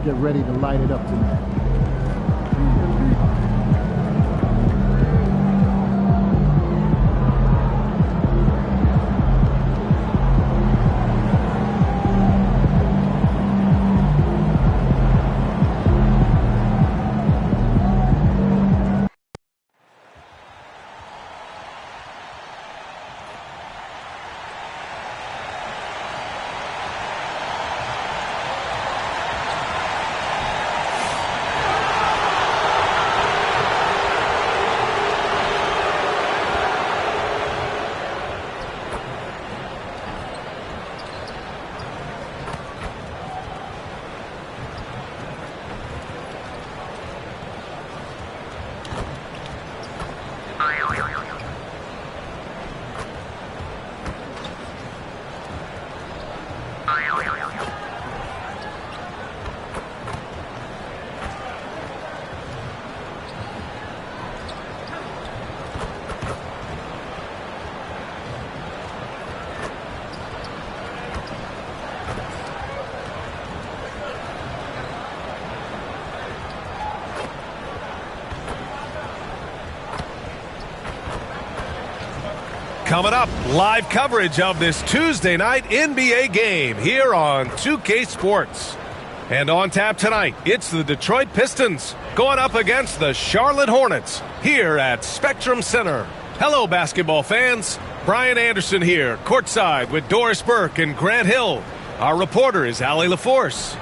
get ready to light it up tonight. Coming up, live coverage of this Tuesday night NBA game here on 2K Sports. And on tap tonight, it's the Detroit Pistons going up against the Charlotte Hornets here at Spectrum Center. Hello, basketball fans. Brian Anderson here, courtside with Doris Burke and Grant Hill. Our reporter is Allie LaForce.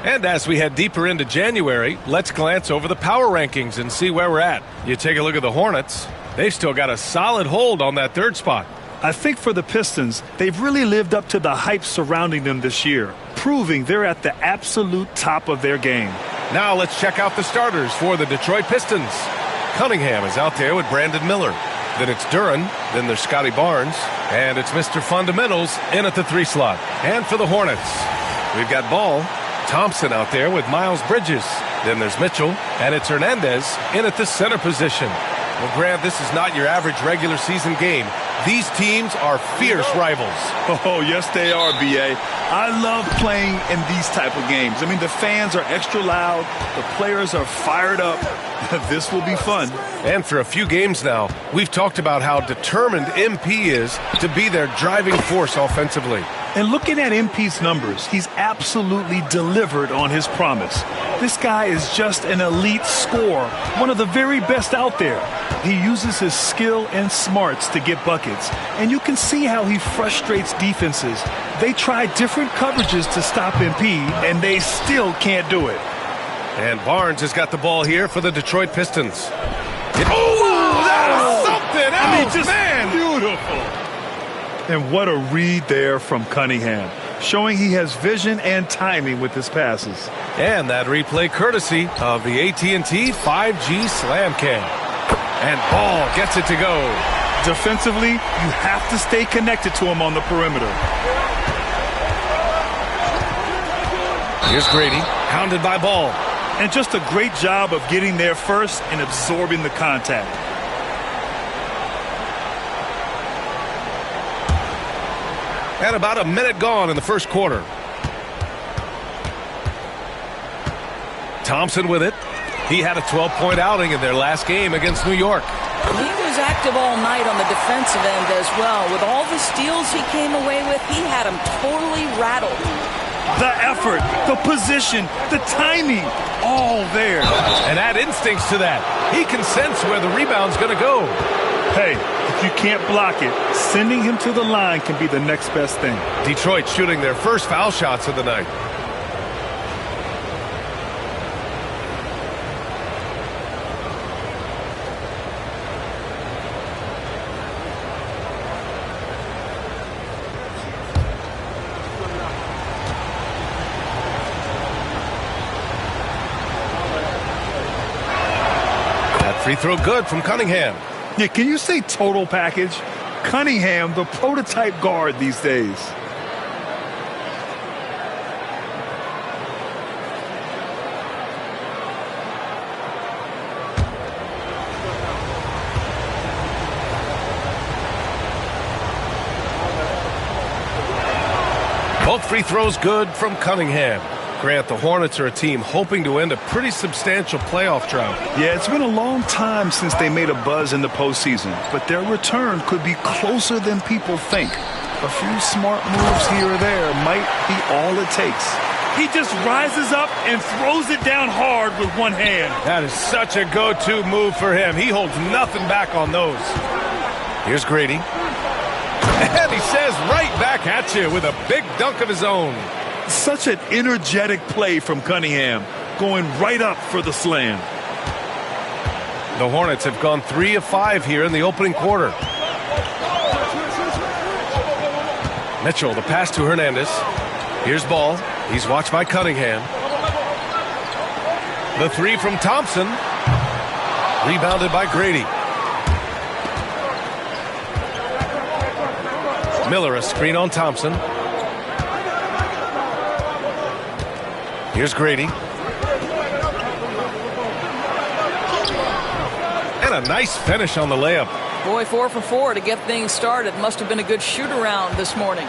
And as we head deeper into January, let's glance over the power rankings and see where we're at. You take a look at the Hornets. They've still got a solid hold on that third spot. I think for the Pistons, they've really lived up to the hype surrounding them this year, proving they're at the absolute top of their game. Now let's check out the starters for the Detroit Pistons. Cunningham is out there with Brandon Miller. Then it's Duren, then there's Scotty Barnes, and it's Mr. Fundamentals in at the 3 slot. And for the Hornets, we've got Ball, Thompson out there with Miles Bridges. Then there's Mitchell, and it's Hernandez in at the center position. Well, Grant, this is not your average regular season game. These teams are fierce rivals. Oh, yes, they are, B.A. I love playing in these type of games. I mean, the fans are extra loud. The players are fired up. This will be fun. And for a few games now, we've talked about how determined MP is to be their driving force offensively. And looking at MP's numbers, he's absolutely delivered on his promise. This guy is just an elite scorer, one of the very best out there. He uses his skill and smarts to get buckets, and you can see how he frustrates defenses. They try different coverages to stop MP, and they still can't do it. And Barnes has got the ball here for the Detroit Pistons. Oh, that is something else, I mean, just man! Beautiful. And what a read there from Cunningham, showing he has vision and timing with his passes. And that replay courtesy of the AT&T 5G Slam Cam. And Ball gets it to go. Defensively, you have to stay connected to him on the perimeter. Here's Grady, hounded by Ball. And just a great job of getting there first and absorbing the contact. And about a minute gone in the first quarter. Thompson with it. He had a 12-point outing in their last game against New York. He was active all night on the defensive end as well. With all the steals he came away with, he had them totally rattled. The effort, the position, the timing, all there. And add instincts to that. He can sense where the rebound's going to go. Hey, if you can't block it, sending him to the line can be the next best thing. Detroit shooting their first foul shots of the night. That free throw good from Cunningham. Yeah, can you say total package? Cunningham, the prototype guard these days. Both free throws good from Cunningham. Grant, the Hornets are a team hoping to end a pretty substantial playoff drought. Yeah, it's been a long time since they made a buzz in the postseason, but their return could be closer than people think. A few smart moves here or there might be all it takes. He just rises up and throws it down hard with one hand. That is such a go-to move for him. He holds nothing back on those. Here's Grady. And he says right back at you with a big dunk of his own. Such an energetic play from Cunningham, going right up for the slam. The Hornets have gone 3 of 5 here in the opening quarter. Mitchell, the pass to Hernandez. Here's Ball. He's watched by Cunningham. The three from Thompson. Rebounded by Grady. Miller, a screen on Thompson. Here's Grady. And a nice finish on the layup. Boy, 4 for 4 to get things started. Must have been a good shoot-around this morning.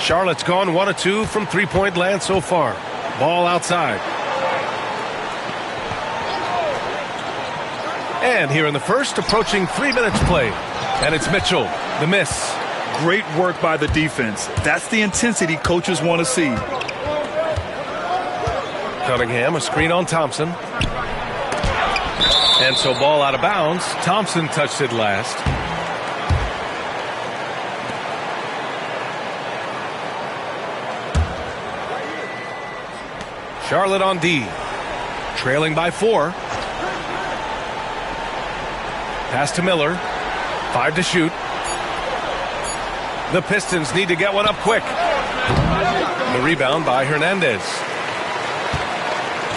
Charlotte's gone 1 of 2 from three-point land so far. Ball outside. And here in the first, approaching 3 minutes played. And it's Mitchell, the miss. Great work by the defense. That's the intensity coaches want to see. Cunningham, a screen on Thompson. And so ball out of bounds. Thompson touched it last. Charlotte on D. Trailing by 4. Pass to Miller. 5 to shoot. The Pistons need to get one up quick. The rebound by Hernandez.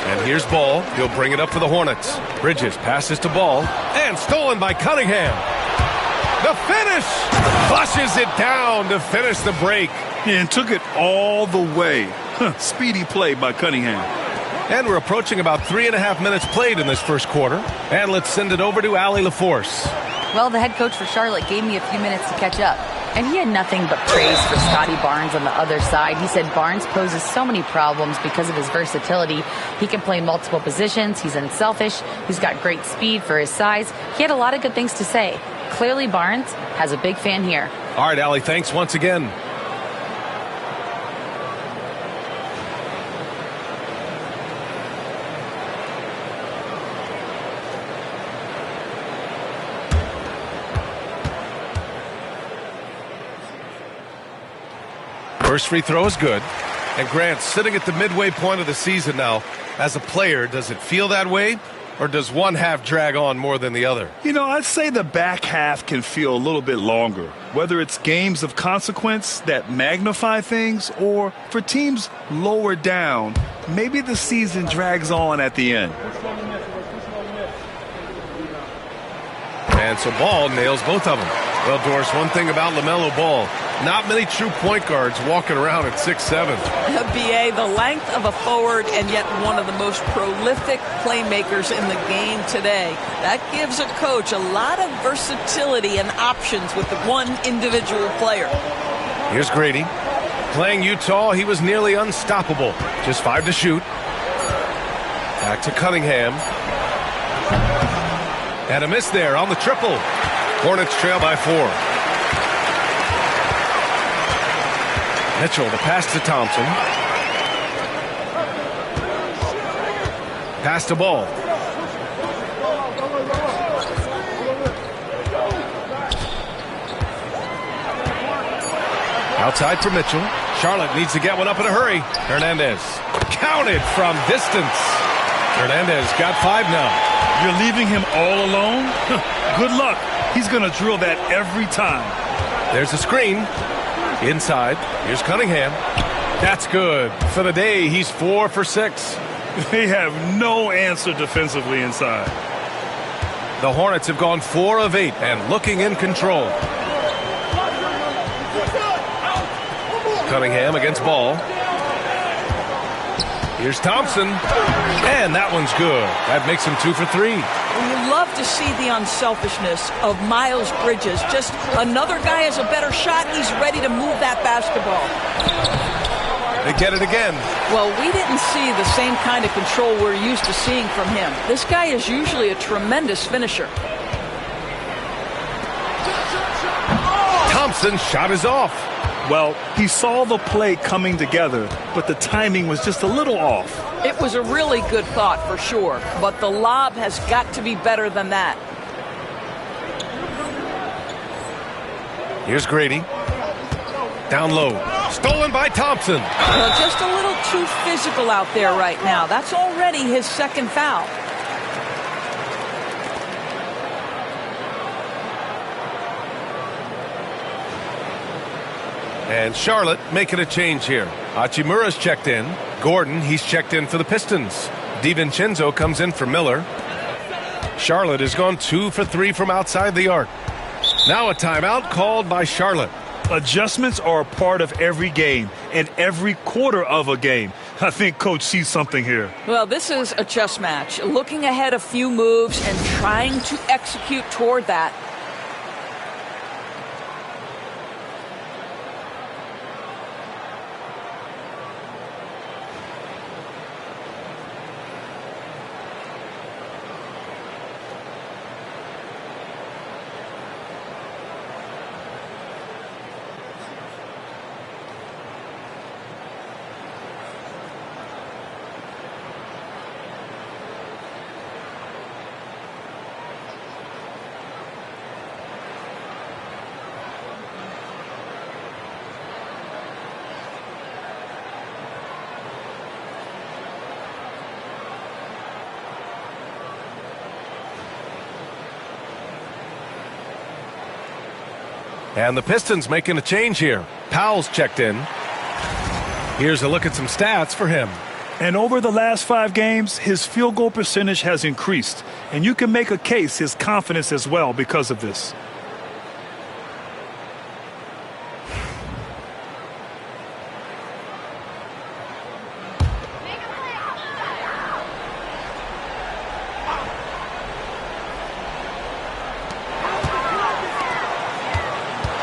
And here's Ball. He'll bring it up for the Hornets. Bridges passes to Ball. And stolen by Cunningham. The finish! Flushes it down to finish the break. And took it all the way. Speedy play by Cunningham. And we're approaching about 3.5 minutes played in this first quarter. And let's send it over to Allie LaForce. Well, the head coach for Charlotte gave me a few minutes to catch up. And he had nothing but praise for Scotty Barnes on the other side. He said Barnes poses so many problems because of his versatility. He can play multiple positions. He's unselfish. He's got great speed for his size. He had a lot of good things to say. Clearly, Barnes has a big fan here. All right, Allie, thanks once again. First free throw is good. And Grant, sitting at the midway point of the season now, as a player, does it feel that way? Or does one half drag on more than the other? You know, I'd say the back half can feel a little bit longer. Whether it's games of consequence that magnify things, or for teams lower down, maybe the season drags on at the end. And so Ball nails both of them. Well, Doris, one thing about LaMelo Ball, not many true point guards walking around at 6'7". BA, the length of a forward and yet one of the most prolific playmakers in the game today. That gives a coach a lot of versatility and options with the one individual player. Here's Grady. Playing Utah, he was nearly unstoppable. Just 5 to shoot. Back to Cunningham. And a miss there on the triple. Hornets trail by 4. Mitchell, the pass to Thompson. Pass to Ball. Outside for Mitchell. Charlotte needs to get one up in a hurry. Hernandez. Counted from distance. Hernandez got 5 now. You're leaving him all alone? Good luck. He's going to drill that every time. There's a screen. Inside. Here's Cunningham. That's good. For the day, he's 4 for 6. They have no answer defensively inside. The Hornets have gone 4 of 8 and looking in control. Cunningham against Ball. Here's Thompson. And that one's good. That makes him 2 for 3. You love to see the unselfishness of Miles Bridges. Just another guy has a better shot. He's ready to move that basketball. They get it again. Well, we didn't see the same kind of control we're used to seeing from him. This guy is usually a tremendous finisher. Thompson's shot is off. Well, he saw the play coming together, but the timing was just a little off. It was a really good thought for sure, but the lob has got to be better than that. Here's Grady. Down low. Stolen by Thompson. Well, just a little too physical out there right now. That's already his second foul. And Charlotte making a change here. Hachimura's checked in. Gordon, he's checked in for the Pistons. DiVincenzo comes in for Miller. Charlotte has gone 2 for 3 from outside the arc. Now a timeout called by Charlotte. Adjustments are a part of every game and every quarter of a game. I think Coach sees something here. Well, this is a chess match. Looking ahead a few moves and trying to execute toward that. And the Pistons making a change here. Powell's checked in. Here's a look at some stats for him. And over the last 5 games, his field goal percentage has increased. And you can make a case his confidence as well because of this.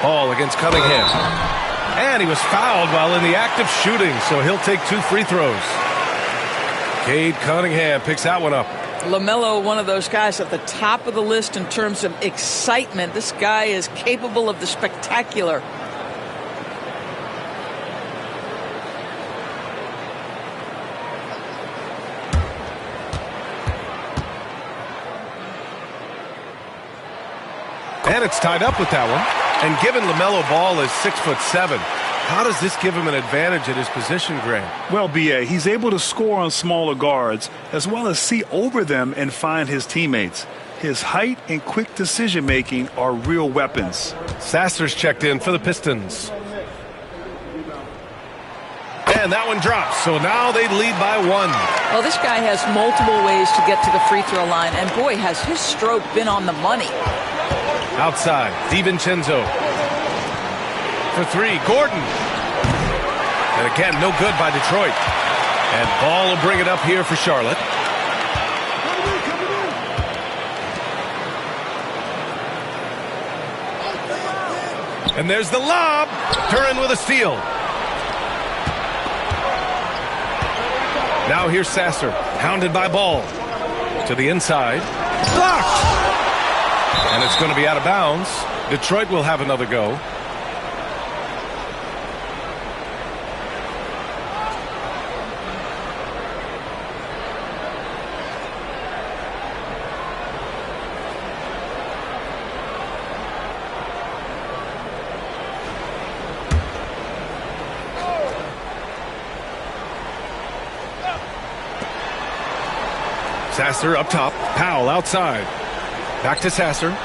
Ball against Cunningham. And he was fouled while in the act of shooting, so he'll take 2 free throws. Cade Cunningham picks that one up. LaMelo, one of those guys at the top of the list in terms of excitement. This guy is capable of the spectacular. And it's tied up with that one. And given LaMelo Ball is 6'7", how does this give him an advantage at his position, Grant? Well, B.A., he's able to score on smaller guards as well as see over them and find his teammates. His height and quick decision-making are real weapons. Sasser's checked in for the Pistons. And that one drops, so now they lead by 1. Well, this guy has multiple ways to get to the free throw line, and boy, has his stroke been on the money. Outside, DiVincenzo. For 3, Gordon. And again, no good by Detroit. And Ball will bring it up here for Charlotte. And there's the lob. Duren with a steal. Now here's Sasser, hounded by Ball. To the inside. Blocked! And it's going to be out of bounds. Detroit will have another go. Sasser up top. Powell outside. Back to Sasser.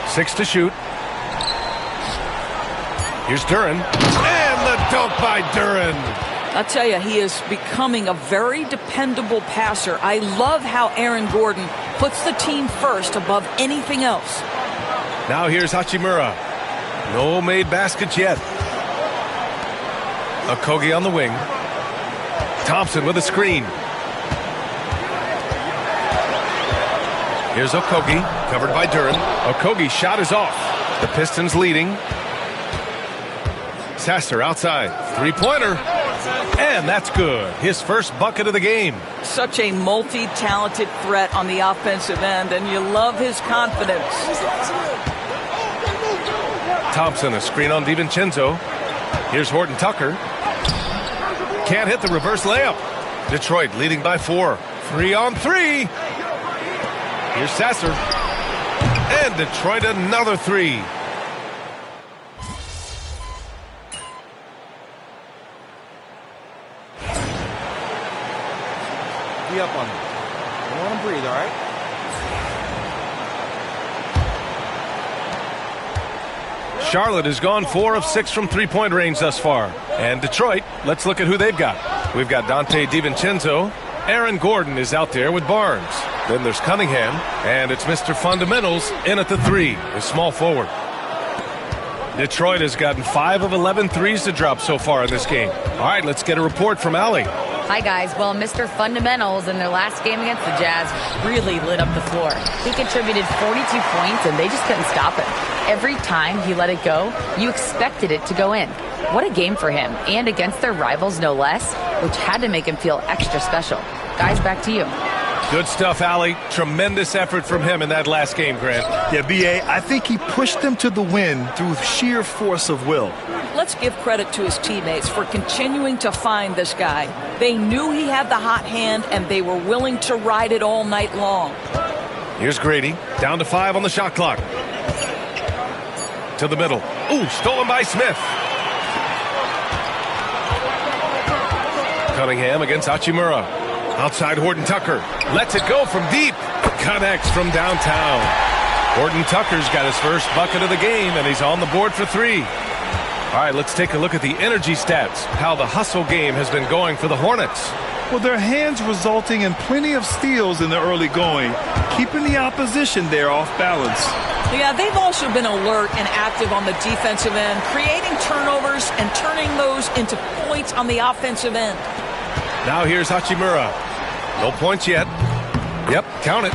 6 to shoot. Here's Duren. And the dunk by Duren. I'll tell you, he is becoming a very dependable passer. I love how Aaron Gordon puts the team first above anything else. Now here's Hachimura. No made baskets yet. Okogie on the wing. Thompson with a screen. Here's Okogie, covered by Duren. Okogie's shot is off. The Pistons leading. Sasser outside. Three-pointer. And that's good. His first bucket of the game. Such a multi-talented threat on the offensive end, and you love his confidence. Thompson, a screen on DiVincenzo. Here's Horton Tucker. Can't hit the reverse layup. Detroit leading by 4. 3 on 3. Here's Sasser. And Detroit another 3. Be up on him. Don't let him breathe, all right? Charlotte has gone 4 of 6 from three-point range thus far. And Detroit, let's look at who they've got. We've got Dante DiVincenzo. Aaron Gordon is out there with Barnes. Then there's Cunningham. And it's Mr. Fundamentals in at the 3, a small forward. Detroit has gotten 5 of 11 threes to drop so far in this game. All right, let's get a report from Allie. Hi, guys. Well, Mr. Fundamentals in their last game against the Jazz really lit up the floor. He contributed 42 points, and they just couldn't stop him. Every time he let it go, you expected it to go in. What a game for him, and against their rivals, no less, which had to make him feel extra special. Guys, back to you. Good stuff, Allie. Tremendous effort from him in that last game, Grant. Yeah, B.A., I think he pushed them to the win through sheer force of will. Let's give credit to his teammates for continuing to find this guy. They knew he had the hot hand, and they were willing to ride it all night long. Here's Grady, down to 5 on the shot clock. To the middle. Ooh, stolen by Smith. Cunningham against Hachimura. Outside Horton Tucker. Lets it go from deep. Connects from downtown. Horton Tucker's got his first bucket of the game, and he's on the board for 3. All right, let's take a look at the energy stats, how the hustle game has been going for the Hornets. Well, their hands resulting in plenty of steals in the early going, keeping the opposition there off balance. Yeah, they've also been alert and active on the defensive end, creating turnovers and turning those into points on the offensive end. Now here's Hachimura. No points yet. Yep, count it.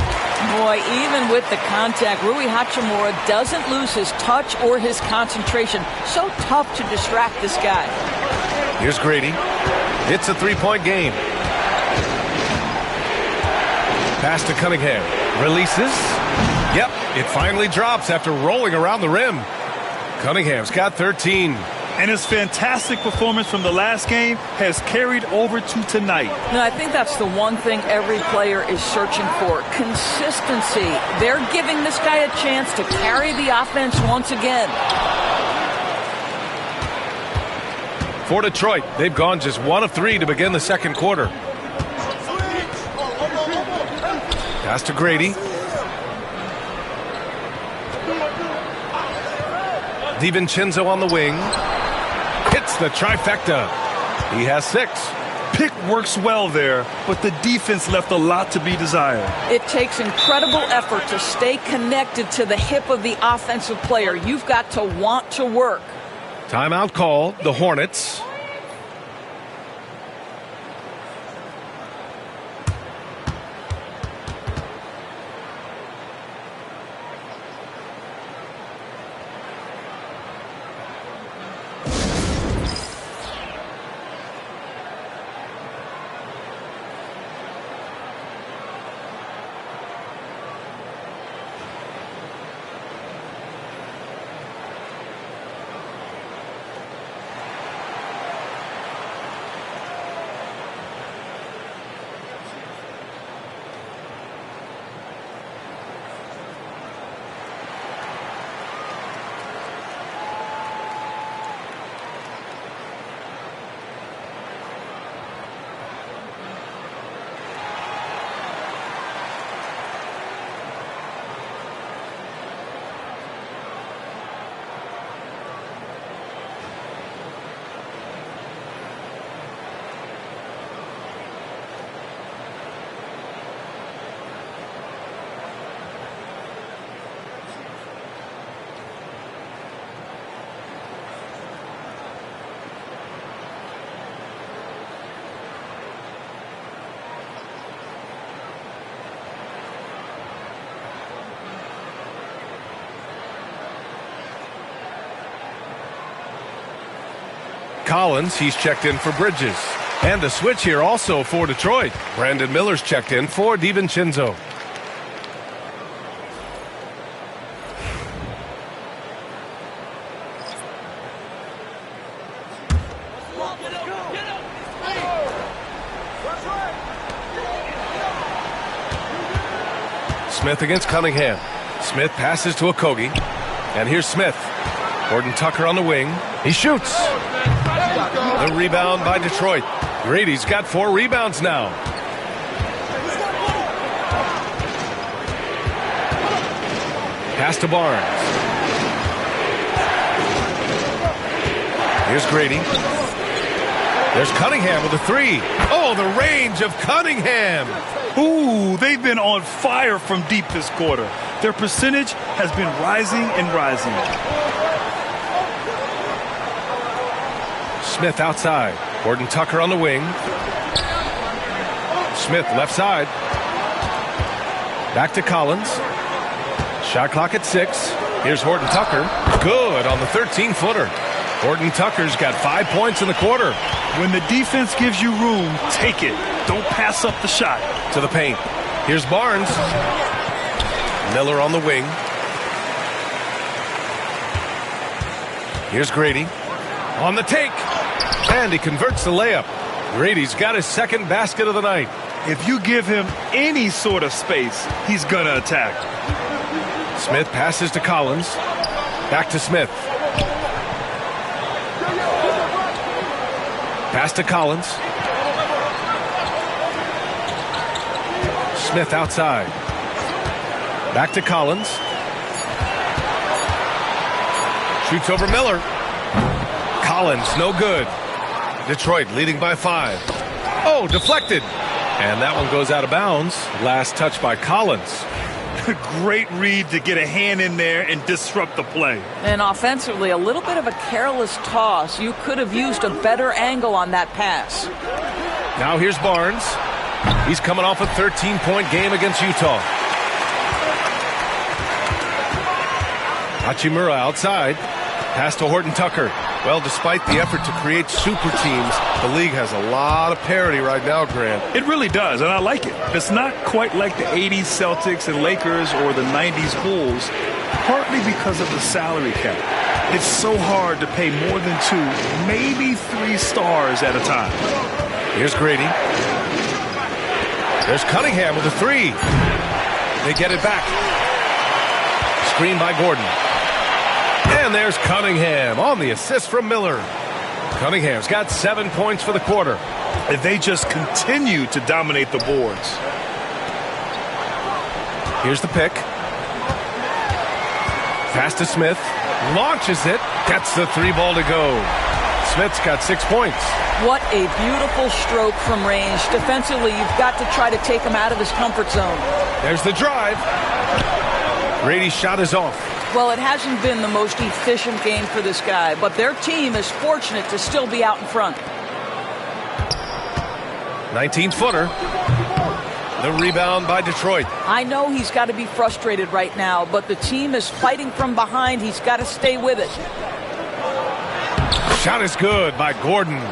Boy, even with the contact, Rui Hachimura doesn't lose his touch or his concentration. So tough to distract this guy. Here's Grady. It's a 3-point game. Pass to Cunningham. Releases. Yep, it finally drops after rolling around the rim. Cunningham's got 13. And his fantastic performance from the last game has carried over to tonight. No, I think that's the one thing every player is searching for. Consistency. They're giving this guy a chance to carry the offense once again. For Detroit, they've gone just 1 of 3 to begin the second quarter. Pass to Grady. DiVincenzo on the wing. Hits the trifecta. He has 6. Pick works well there, but the defense left a lot to be desired. It takes incredible effort to stay connected to the hip of the offensive player. You've got to want to work. Timeout call, the Hornets. Collins, he's checked in for Bridges. And a switch here also for Detroit. Brandon Miller's checked in for DiVincenzo. Smith against Cunningham. Smith passes to Okogie. And here's Smith. Gordon Tucker on the wing. He shoots. The rebound by Detroit. Grady's got 4 rebounds now. Pass to Barnes. Here's Grady. There's Cunningham with a 3. Oh, the range of Cunningham. Ooh, they've been on fire from deep this quarter. Their percentage has been rising and rising. Smith outside. Gordon Tucker on the wing. Smith left side. Back to Collins. Shot clock at 6. Here's Horton Tucker. Good on the 13-footer. Horton Tucker's got 5 points in the quarter. When the defense gives you room, take it. Don't pass up the shot. To the paint. Here's Barnes. Miller on the wing. Here's Grady. On the take. And he converts the layup. Grady's got his second basket of the night. If you give him any sort of space, he's going to attack. Smith passes to Collins. Back to Smith. Pass to Collins. Smith outside. Back to Collins. Shoots over Miller. Collins, no good. Detroit leading by 5. Oh, deflected. And that one goes out of bounds. Last touch by Collins. Great read to get a hand in there and disrupt the play. And offensively, a little bit of a careless toss. You could have used a better angle on that pass. Now here's Barnes. He's coming off a 13-point game against Utah. Hachimura outside. Pass to Horton Tucker. Well, despite the effort to create super teams, the league has a lot of parity right now, Grant. It really does, and I like it. It's not quite like the 80s Celtics and Lakers or the 90s Bulls, partly because of the salary cap. It's so hard to pay more than 2, maybe 3 stars at a time. Here's Grady. There's Cunningham with a 3. They get it back. Screen by Gordon. And there's Cunningham on the assist from Miller. Cunningham's got 7 points for the quarter. And they just continue to dominate the boards. Here's the pick. Pass to Smith. Launches it. Gets the 3 ball to go. Smith's got 6 points. What a beautiful stroke from range. Defensively, you've got to try to take him out of his comfort zone. There's the drive. Grady's shot is off. Well, it hasn't been the most efficient game for this guy, but their team is fortunate to still be out in front. 19-footer. The rebound by Detroit. I know he's got to be frustrated right now, but the team is fighting from behind. He's got to stay with it. Shot is good by Gordon.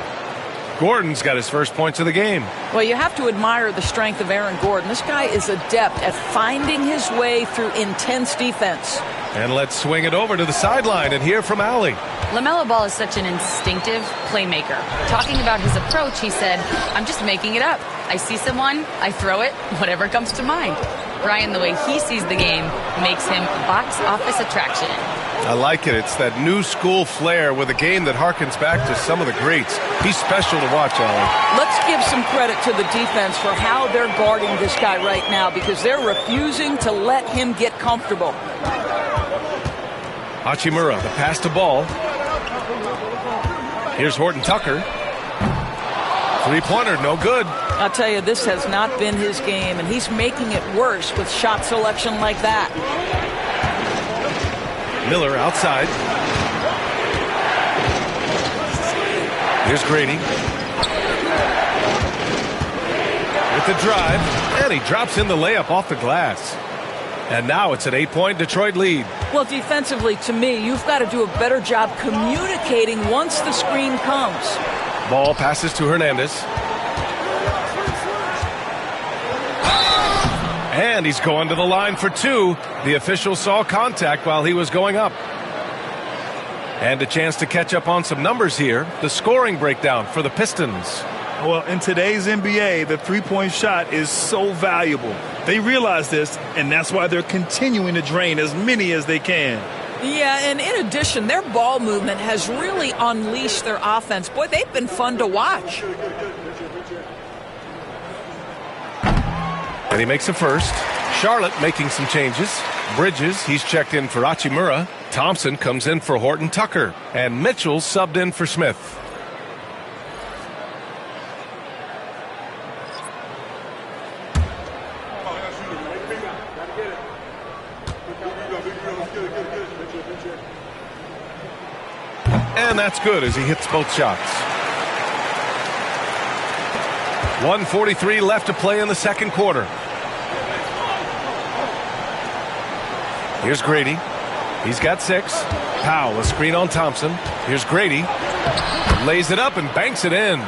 Gordon's got his first points of the game. Well, you have to admire the strength of Aaron Gordon. This guy is adept at finding his way through intense defense. And let's swing it over to the sideline and hear from Allie. LaMelo Ball is such an instinctive playmaker. Talking about his approach, he said, "I'm just making it up. I see someone, I throw it, whatever comes to mind." Brian, the way he sees the game makes him box office attraction. I like it. It's that new school flair with a game that harkens back to some of the greats. He's special to watch, Allie. Let's give some credit to the defense for how they're guarding this guy right now, because they're refusing to let him get comfortable. Hachimura, the pass to Ball. Here's Horton Tucker. 3-pointer, no good. I'll tell you, this has not been his game, and he's making it worse with shot selection like that. Miller outside. Here's Grady. With the drive, and he drops in the layup off the glass. And now it's an 8-point Detroit lead. Well, defensively, to me, you've got to do a better job communicating once the screen comes. Ball passes to Hernandez. And he's going to the line for two. The official saw contact while he was going up. And a chance to catch up on some numbers here. The scoring breakdown for the Pistons. Well, in today's NBA, the three-point shot is so valuable. They realize this, and that's why they're continuing to drain as many as they can. Yeah, and in addition, their ball movement has really unleashed their offense. Boy, they've been fun to watch. And he makes a first. Charlotte making some changes. Bridges, he's checked in for Hachimura. Thompson comes in for Horton Tucker. And Mitchell subbed in for Smith. And that's good as he hits both shots. 1:43 left to play in the second quarter. Here's Grady. He's got 6. Powell, a screen on Thompson. Here's Grady. Lays it up and banks it in.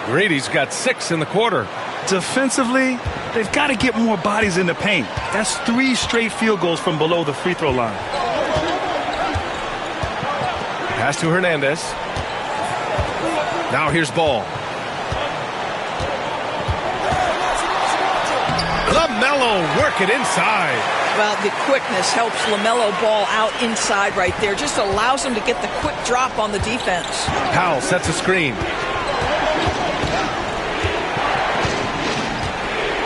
Grady's got 6 in the quarter. Defensively, they've got to get more bodies in the paint. That's 3 straight field goals from below the free throw line. Pass to Hernandez. Now here's Ball. LaMelo work it inside. Well, the quickness helps LaMelo Ball out inside right there. Just allows him to get the quick drop on the defense. Powell sets a screen.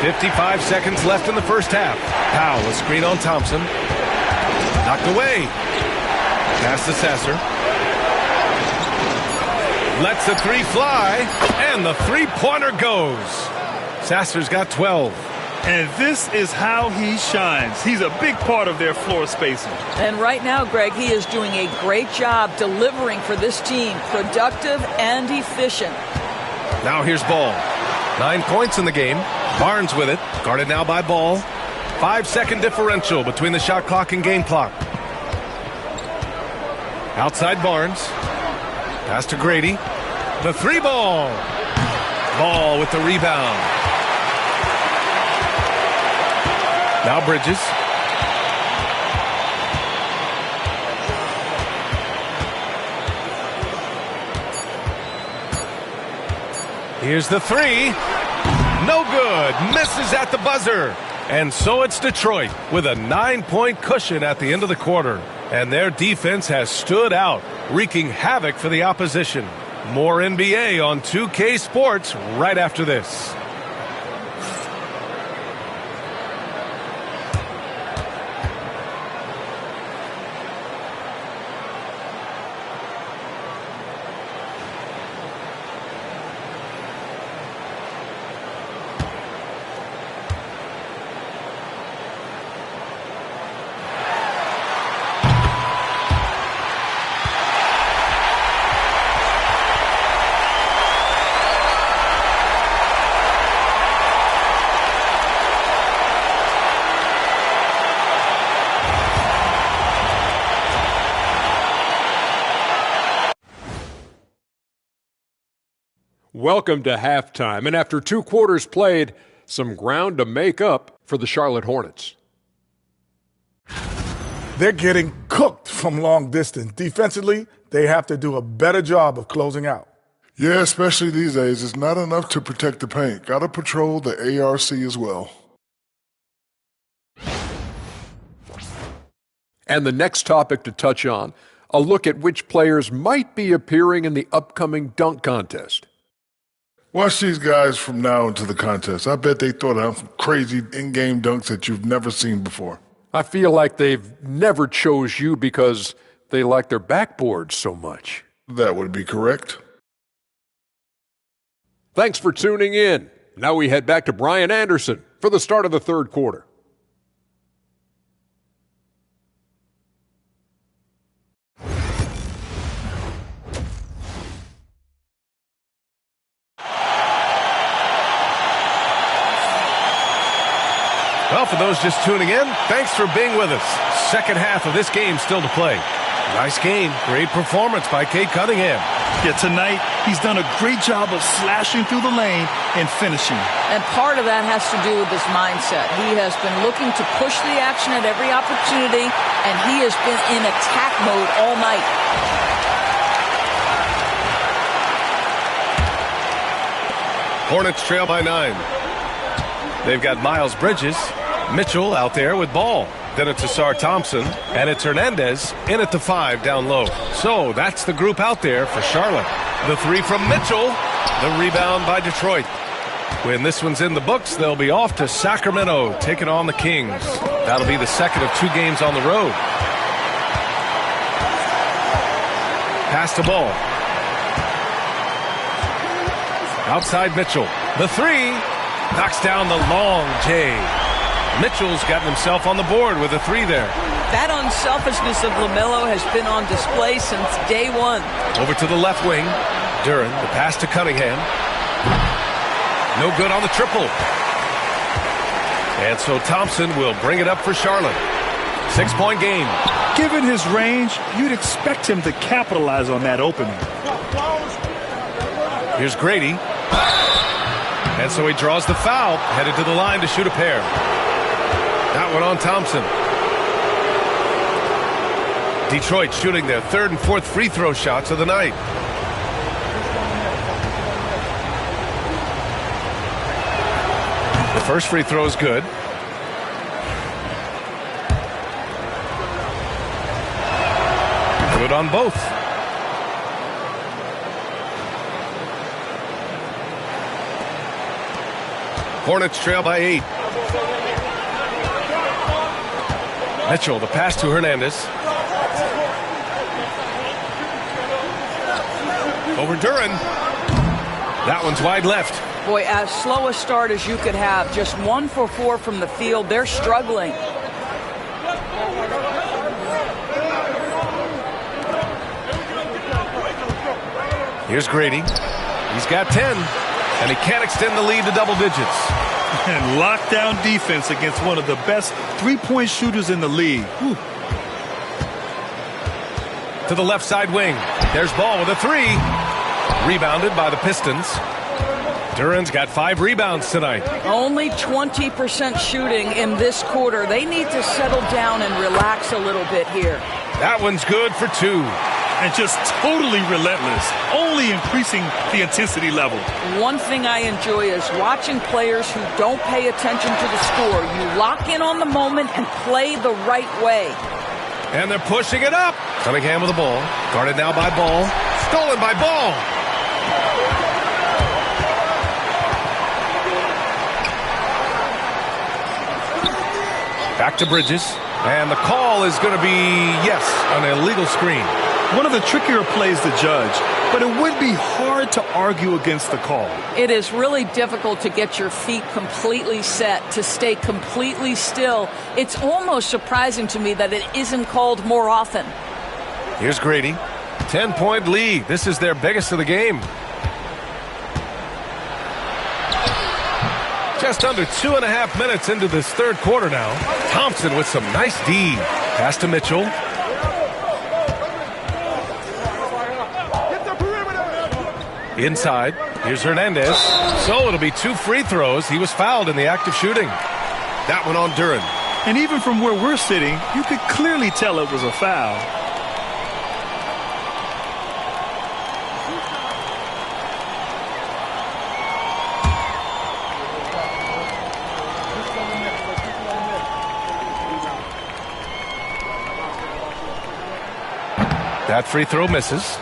55 seconds left in the first half. Powell, a screen on Thompson. Knocked away. Pass to Sasser. Lets the 3 fly, and the three-pointer goes. Sasser's got 12. And this is how he shines. He's a big part of their floor spacing. And right now, Greg, he is doing a great job delivering for this team. Productive and efficient. Now here's Ball. 9 points in the game. Barnes with it. Guarded now by Ball. 5-second differential between the shot clock and game clock. Outside Barnes. Pass to Grady. The 3-ball. Ball with the rebound. Now Bridges. Here's the 3. No good. Misses at the buzzer. And so it's Detroit with a 9-point cushion at the end of the quarter. And their defense has stood out, wreaking havoc for the opposition. More NBA on 2K Sports right after this. Welcome to halftime, and after 2 quarters played, some ground to make up for the Charlotte Hornets. They're getting cooked from long distance. Defensively, they have to do a better job of closing out. Yeah, especially these days. It's not enough to protect the paint. Got to patrol the ARC as well. And the next topic to touch on, a look at which players might be appearing in the upcoming dunk contest. Watch these guys from now into the contest. I bet they throw down some crazy in-game dunks that you've never seen before. I feel like they've never chose you because they like their backboards so much. That would be correct. Thanks for tuning in. Now we head back to Brian Anderson for the start of the third quarter. Well, for those just tuning in, thanks for being with us. Second half of this game still to play. Nice game. Great performance by Cade Cunningham. Yeah, tonight he's done a great job of slashing through the lane and finishing. And part of that has to do with his mindset. He has been looking to push the action at every opportunity, and he has been in attack mode all night. Hornets trail by 9. They've got Miles Bridges, Mitchell out there with ball. Then it's Asar Thompson, and it's Hernandez in at the 5 down low. So that's the group out there for Charlotte. The 3 from Mitchell, the rebound by Detroit. When this one's in the books, they'll be off to Sacramento, taking on the Kings. That'll be the second of 2 games on the road. Pass the ball. Outside Mitchell. The 3 knocks down the long J. Mitchell's gotten himself on the board with a 3 there. That unselfishness of LaMelo has been on display since day one. Over to the left wing. Duren, the pass to Cunningham. No good on the triple. And so Thompson will bring it up for Charlotte. 6-point game. Given his range, you'd expect him to capitalize on that opening. Here's Grady. And so he draws the foul, headed to the line to shoot a pair. That one on Thompson. Detroit shooting their 3rd and 4th free throw shots of the night. The first free throw is good. Good on both. Hornets trail by 8. Mitchell, the pass to Hernandez. Over Duren. That one's wide left. Boy, as slow a start as you could have. Just 1 for 4 from the field. They're struggling. Here's Grady. He's got 10. And he can't extend the lead to double digits. And lockdown defense against one of the best three-point shooters in the league. Whew. To the left side wing. There's ball with a 3. Rebounded by the Pistons. Duren's got 5 rebounds tonight. Only 20% shooting in this quarter. They need to settle down and relax a little bit here. That one's good for 2. And just totally relentless, only increasing the intensity level. One thing I enjoy is watching players who don't pay attention to the score. You lock in on the moment and play the right way. And they're pushing it up. Cunningham with the ball. Guarded now by Ball. Stolen by Ball. Back to Bridges. And the call is going to be, yes, an illegal screen. One of the trickier plays to judge, but it would be hard to argue against the call. It is really difficult to get your feet completely set, to stay completely still. It's almost surprising to me that it isn't called more often. Here's Grady. 10-point lead. This is their biggest of the game. Just under 2.5 minutes into this third quarter now. Thompson with some nice D. Pass to Mitchell. Inside. Here's Hernandez. So it'll be 2 free throws. He was fouled in the act of shooting. That one on Duren. And even from where we're sitting, you could clearly tell it was a foul. That free throw misses.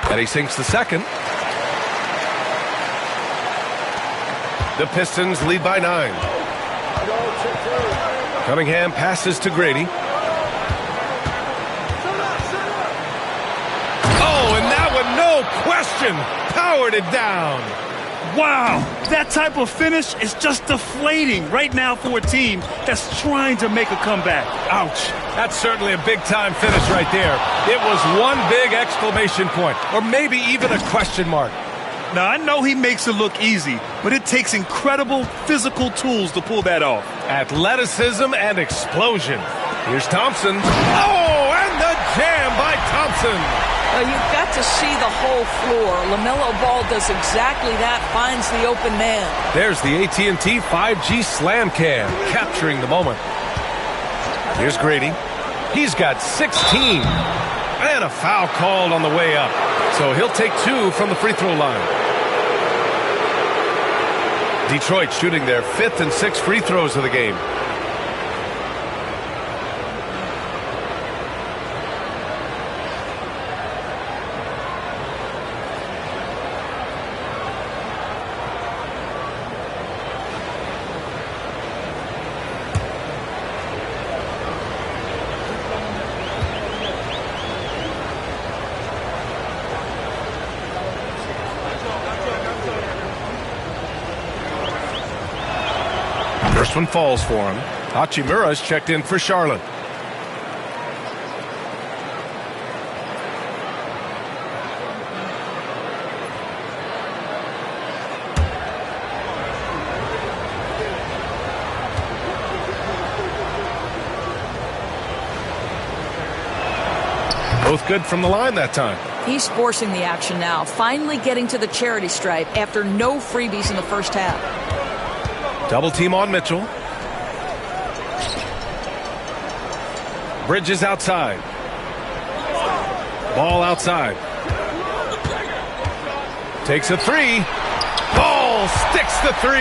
And he sinks the second. The Pistons lead by 9. Cunningham passes to Grady. Oh, and that one, no question, powered it down. Wow, that type of finish is just deflating right now for a team that's trying to make a comeback. Ouch. That's certainly a big-time finish right there. It was one big exclamation point, or maybe even a question mark. Now, I know he makes it look easy, but it takes incredible physical tools to pull that off. Athleticism and explosion. Here's Thompson. Oh, and the jam by Thompson. Well, you've got to see the whole floor. LaMelo Ball does exactly that, finds the open man. There's the AT&T 5G Slam Cam, capturing the moment. Here's Grady. He's got 16. And a foul called on the way up. So he'll take 2 from the free throw line. Detroit shooting their 5th and 6th free throws of the game. First one falls for him. Hachimura's checked in for Charlotte. Both good from the line that time. He's forcing the action now, finally getting to the charity stripe after no freebies in the first half. Double team on Mitchell. Bridges outside. Ball outside. Takes a 3. Ball sticks the 3.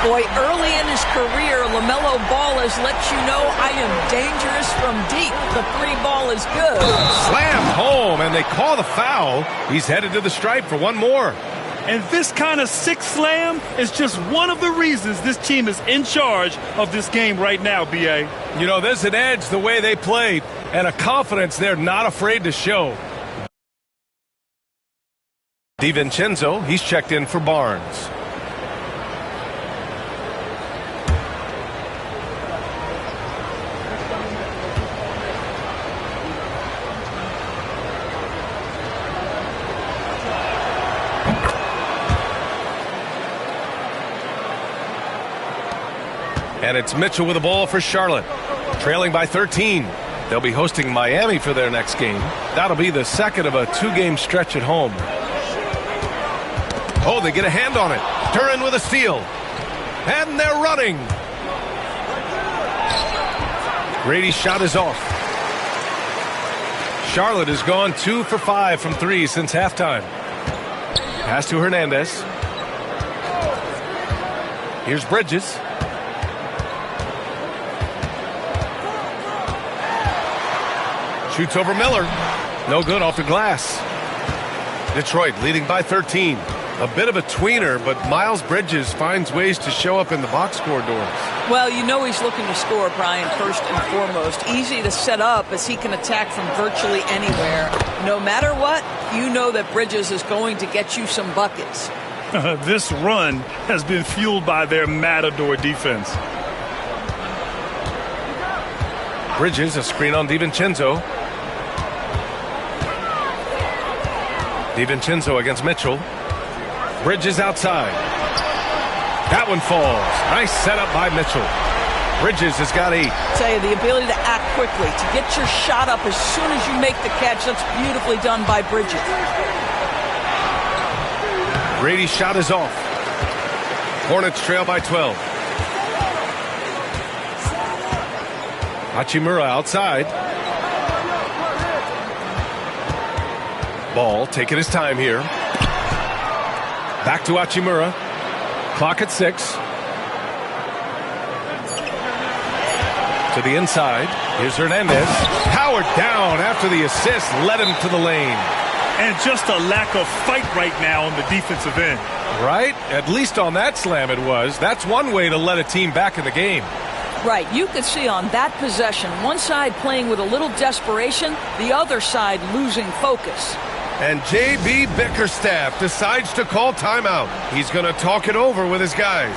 Boy, early in his career, LaMelo Ball has let you know I am dangerous from deep. The 3 ball is good. Slammed home, and they call the foul. He's headed to the stripe for one more. And this kind of sick slam is just one of the reasons this team is in charge of this game right now, B.A. You know, there's an edge the way they played and a confidence they're not afraid to show. DiVincenzo, he's checked in for Barnes. And it's Mitchell with the ball for Charlotte, trailing by 13. They'll be hosting Miami for their next game. That'll be the second of a 2-game stretch at home. Oh, they get a hand on it. Duran with a steal. And they're running. Grady's shot is off. Charlotte has gone 2 for 5 from 3 since halftime. Pass to Hernandez. Here's Bridges. Shoots over Miller. No good off the glass. Detroit leading by 13. A bit of a tweener, but Miles Bridges finds ways to show up in the box score doors. Well, you know he's looking to score, Brian, first and foremost. Easy to set up as he can attack from virtually anywhere. No matter what, you know that Bridges is going to get you some buckets. This run has been fueled by their matador defense. Bridges, a screen on DiVincenzo. DiVincenzo against Mitchell. Bridges outside. That one falls. Nice setup by Mitchell. Bridges has got 8. Tell you, the ability to act quickly, to get your shot up as soon as you make the catch, that's beautifully done by Bridges. Grady's shot is off. Hornets trail by 12. Hachimura outside. Ball taking his time here. Back to Hachimura. Clock at 6. To the inside. Here's Hernandez. Powered down after the assist led him to the lane. And just a lack of fight right now on the defensive end. Right? At least on that slam it was. That's one way to let a team back in the game. Right. You could see on that possession, one side playing with a little desperation, the other side losing focus. And J.B. Bickerstaff decides to call timeout. He's going to talk it over with his guys.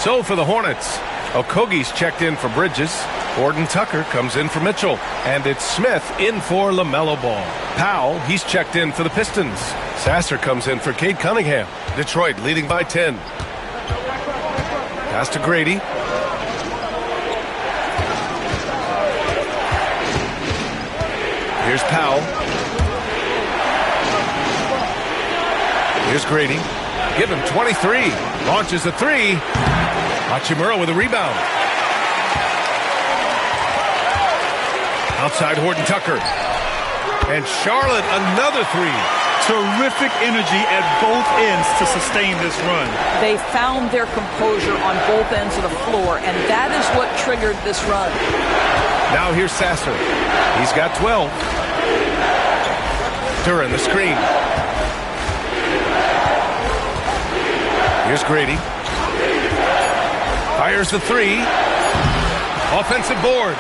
So for the Hornets, Okogie's checked in for Bridges. Horton Tucker comes in for Mitchell. And it's Smith in for LaMelo Ball. Powell, he's checked in for the Pistons. Sasser comes in for Cade Cunningham. Detroit leading by 10. Pass to Grady. Here's Powell. Here's Grady. Give him 23. Launches a three. Hachimura with a rebound. Outside Horton Tucker. And Charlotte another three. Terrific energy at both ends to sustain this run. They found their composure on both ends of the floor, and that is what triggered this run. Now here's Sasser. He's got 12. Duran the screen. Here's Grady. Fires the three. Offensive board.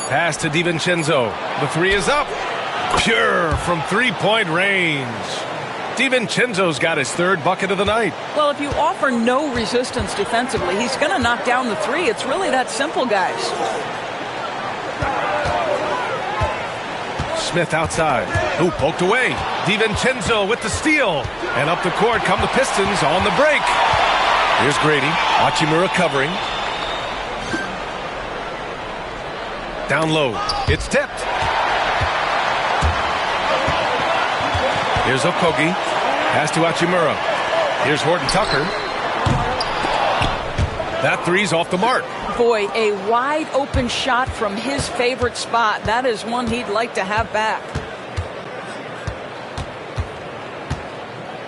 Pass to DiVincenzo. The three is up. Pure from three-point range. DiVincenzo's got his third bucket of the night. Well, if you offer no resistance defensively, he's going to knock down the three. It's really that simple, guys. Smith outside. Ooh, poked away. DiVincenzo with the steal. And up the court come the Pistons on the break. Here's Grady. Hachimura covering. Down low. It's tipped. Here's Okogie. Pass to Hachimura. Here's Horton Tucker. That three's off the mark. Boy, a wide open shot from his favorite spot. That is one he'd like to have back.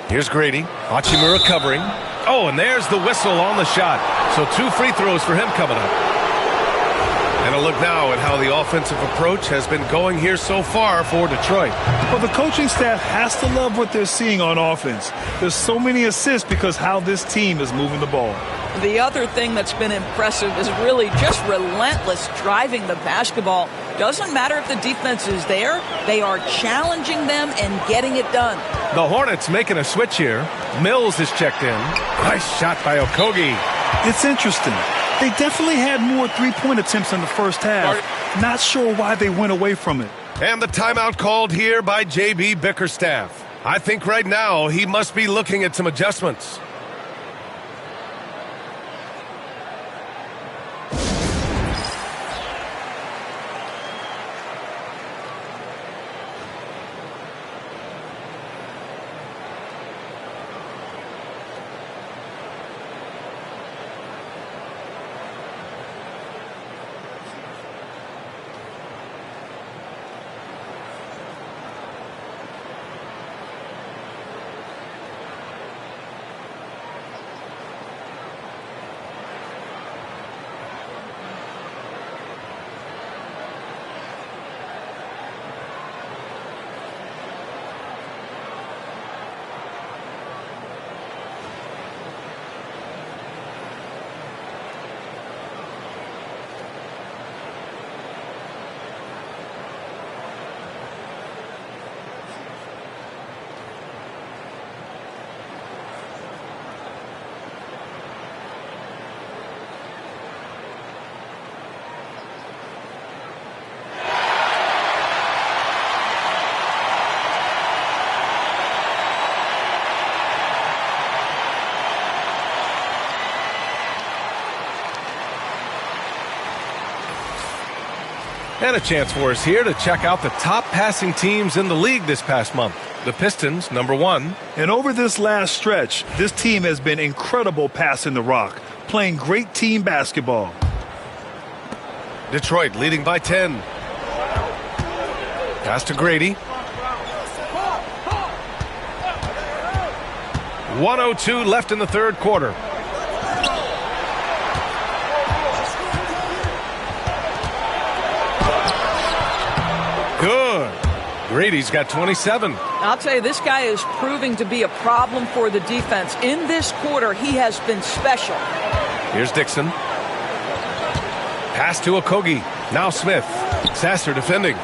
Here's Grady. Hachimura covering. Oh, and there's the whistle on the shot. So 2 free throws for him coming up. And a look now at how the offensive approach has been going here so far for Detroit. Well, the coaching staff has to love what they're seeing on offense. There's so many assists because how this team is moving the ball. The other thing that's been impressive is really just relentless driving the basketball. Doesn't matter if the defense is there, they are challenging them and getting it done. The Hornets making a switch here. Mills is checked in. Nice shot by Okogie. It's interesting. They definitely had more three-point attempts in the first half. Not sure why they went away from it. And the timeout called here by J.B. Bickerstaff. I think right now he must be looking at some adjustments. And a chance for us here to check out the top passing teams in the league this past month. The Pistons, #1. And over this last stretch, this team has been incredible passing the rock, playing great team basketball. Detroit leading by 10. Pass to Grady. 1:02 left in the third quarter. Good. Grady's got 27. I'll tell you, this guy is proving to be a problem for the defense. In this quarter, he has been special. Here's Dixon. Pass to Okogie. Now Smith. Sasser defending.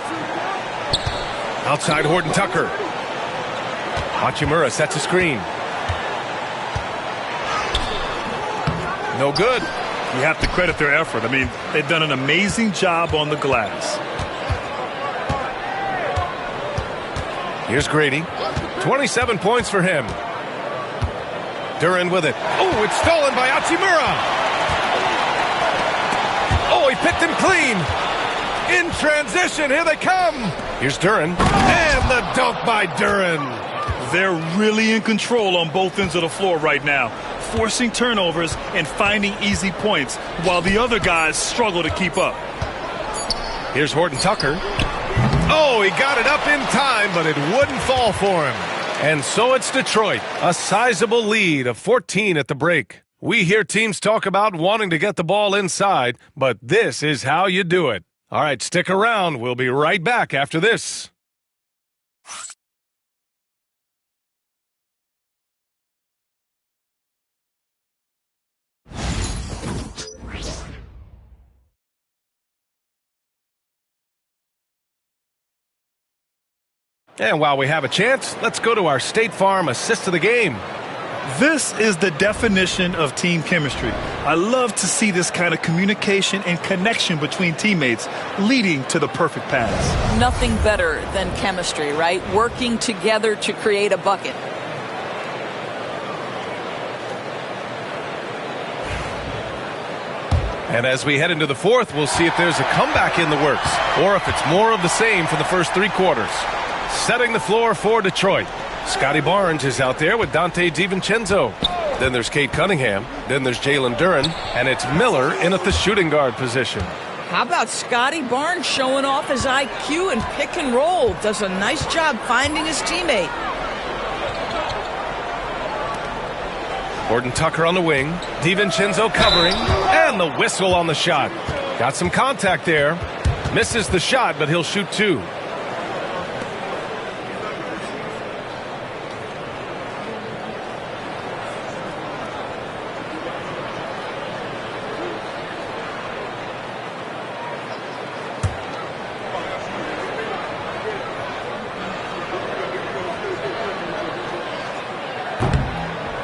Outside Horton Tucker. Hachimura sets a screen. No good. You have to credit their effort. I mean, they've done an amazing job on the glass. Here's Grady. 27 points for him. Duren with it. Oh, it's stolen by Hachimura. Oh, he picked him clean. In transition, here they come. Here's Duren. And the dunk by Duren. They're really in control on both ends of the floor right now, forcing turnovers and finding easy points while the other guys struggle to keep up. Here's Horton Tucker. Oh, he got it up in time, but it wouldn't fall for him. And so it's Detroit, a sizable lead of 14 at the break. We hear teams talk about wanting to get the ball inside, but this is how you do it. All right, stick around. We'll be right back after this. And while we have a chance, let's go to our State Farm assist of the game. This is the definition of team chemistry. I love to see this kind of communication and connection between teammates leading to the perfect pass. Nothing better than chemistry, right? Working together to create a bucket. And as we head into the fourth, we'll see if there's a comeback in the works or if it's more of the same for the first three quarters. Setting the floor for Detroit. Scotty Barnes is out there with Dante DiVincenzo. Then there's Kate Cunningham. Then there's Jalen Duren. And it's Miller in at the shooting guard position. How about Scotty Barnes showing off his IQ and pick and roll? Does a nice job finding his teammate. Horton Tucker on the wing. DiVincenzo covering. And the whistle on the shot. Got some contact there. Misses the shot, but he'll shoot two.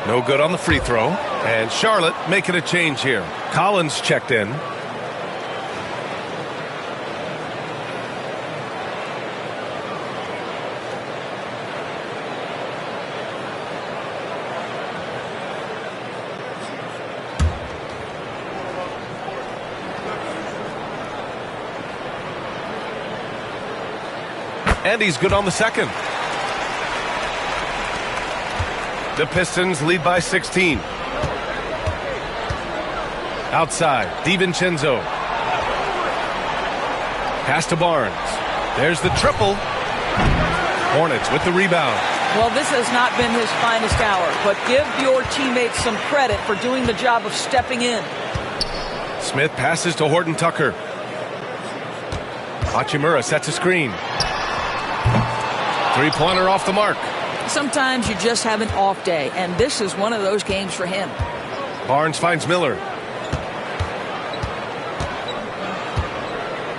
No good on the free throw. And Charlotte making a change here. Collins checked in. And he's good on the second. The Pistons lead by 16. Outside, DiVincenzo. Pass to Barnes. There's the triple. Hornets with the rebound. Well, this has not been his finest hour, but give your teammates some credit for doing the job of stepping in. Smith passes to Horton Tucker. Hachimura sets a screen. Three-pointer off the mark. Sometimes you just have an off day, and this is one of those games for him. Barnes finds Miller.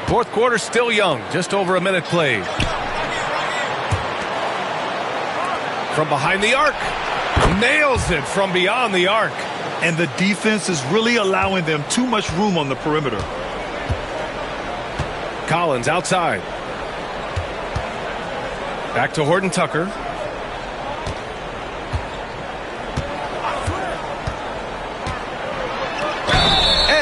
Fourth quarter still young, just over a minute played. From behind the arc. Nails it from beyond the arc. And the defense is really allowing them too much room on the perimeter. Collins outside. Back to Horton Tucker.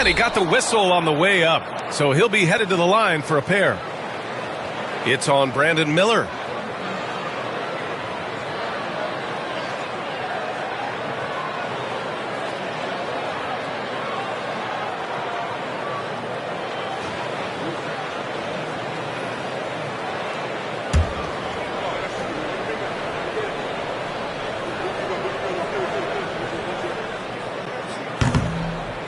And he got the whistle on the way up, so he'll be headed to the line for a pair. It's on Brandon Miller.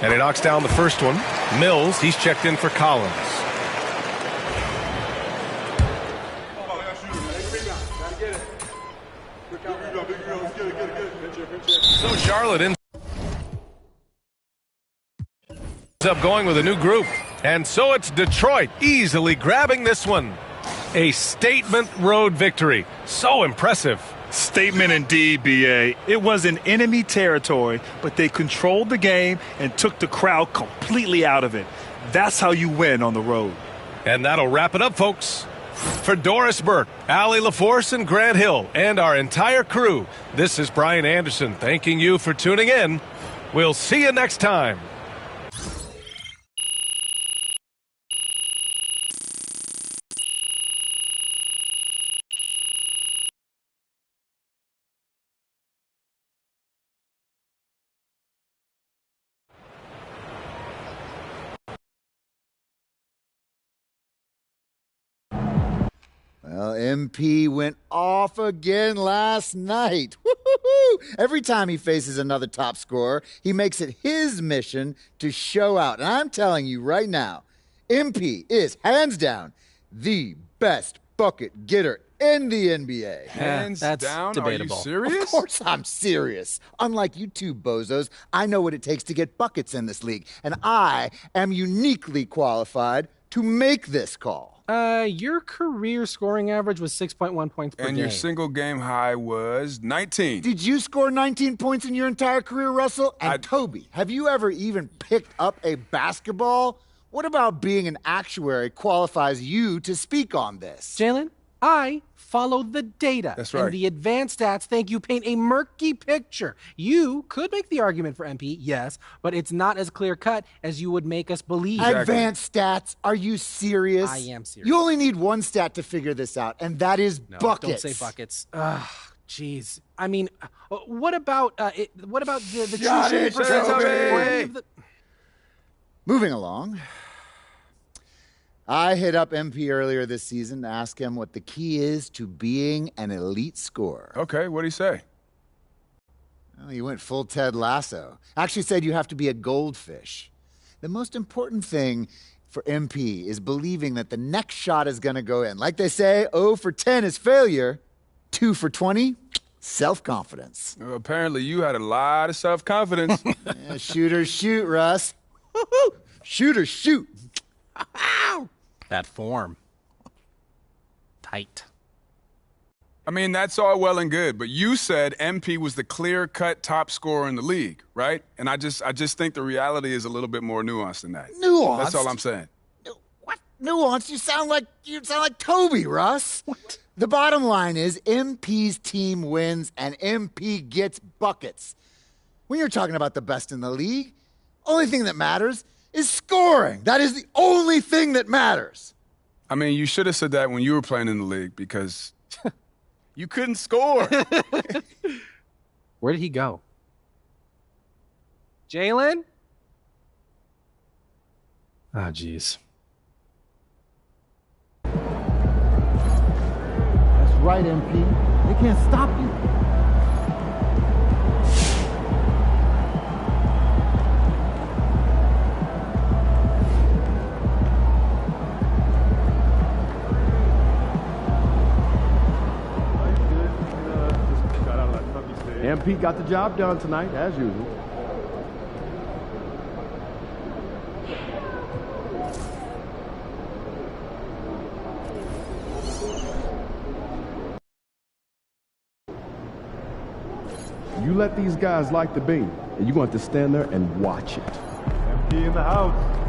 And he knocks down the first one. Mills, he's checked in for Collins. So Charlotte ends up going with a new group. And so it's Detroit easily grabbing this one. A statement road victory. So impressive. Statement indeed, B.A. It was in enemy territory, but they controlled the game and took the crowd completely out of it. That's how you win on the road. And that'll wrap it up, folks. For Doris Burke, Allie LaForce, and Grant Hill, and our entire crew, this is Brian Anderson thanking you for tuning in. We'll see you next time. Well, MP went off again last night. Woo-hoo-hoo! Every time he faces another top scorer, he makes it his mission to show out. And I'm telling you right now, MP is hands down the best bucket getter in the NBA. Hands down? Debatable. Are you serious? Of course I'm serious. Unlike you two bozos, I know what it takes to get buckets in this league, and I am uniquely qualified to make this call. Your career scoring average was 6.1 points per game. And your single game high was 19. Did you score 19 points in your entire career, Russell? And Toby, have you ever even picked up a basketball? What about being an actuary qualifies you to speak on this? Jalen, I follow the data. That's right. And the advanced stats think you paint a murky picture. You could make the argument for MP, yes, but it's not as clear-cut as you would make us believe. Exactly. Advanced stats? Are you serious? I am serious. You only need one stat to figure this out, and that is buckets. Don't say buckets. Ugh, jeez. I mean, what about the true Got shooting it, percentage Toby. for any of the... Moving along. I hit up MP earlier this season to ask him what the key is to being an elite scorer. Okay, what'd he say? Well, he went full Ted Lasso. Actually said you have to be a goldfish. The most important thing for MP is believing that the next shot is going to go in. Like they say, 0 for 10 is failure, 2 for 20, self-confidence. Well, apparently you had a lot of self-confidence. Yeah, shooters shoot, Russ. Woo-hoo! Shooters shoot. That form. Tight. I mean, that's all well and good, but you said MP was the clear-cut top scorer in the league, right? And I just think the reality is a little bit more nuanced than that. Nuanced? That's all I'm saying. What? Nuanced? You sound like Toby, Russ. What? The bottom line is MP's team wins and MP gets buckets. When you're talking about the best in the league, only thing that matters is scoring. That is the only thing that matters. I mean, you should have said that when you were playing in the league because you couldn't score. Where did he go? Jalen? Oh, jeez. That's right, MP. They can't stop you. MP got the job done tonight, as usual. You let these guys light the beam, and you're going to have to stand there and watch it. MP in the house.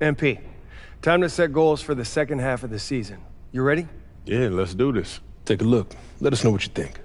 MP, time to set goals for the second half of the season. You ready? Yeah, let's do this. Take a look. Let us know what you think.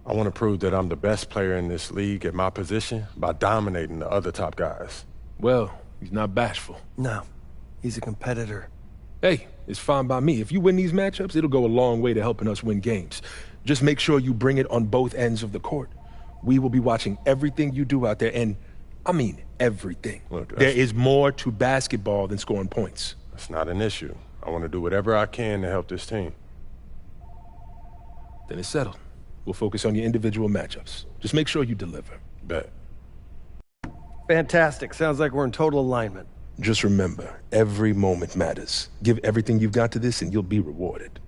I want to prove that I'm the best player in this league at my position by dominating the other top guys. Well, he's not bashful. No, he's a competitor. Hey, it's fine by me. If you win these matchups, it'll go a long way to helping us win games. Just make sure you bring it on both ends of the court. We will be watching everything you do out there, and I mean everything. Look, there is more to basketball than scoring points. That's not an issue. I want to do whatever I can to help this team. Then it's settled. We'll focus on your individual matchups. Just make sure you deliver. Bet. Fantastic. Sounds like we're in total alignment. Just remember, every moment matters. Give everything you've got to this and you'll be rewarded.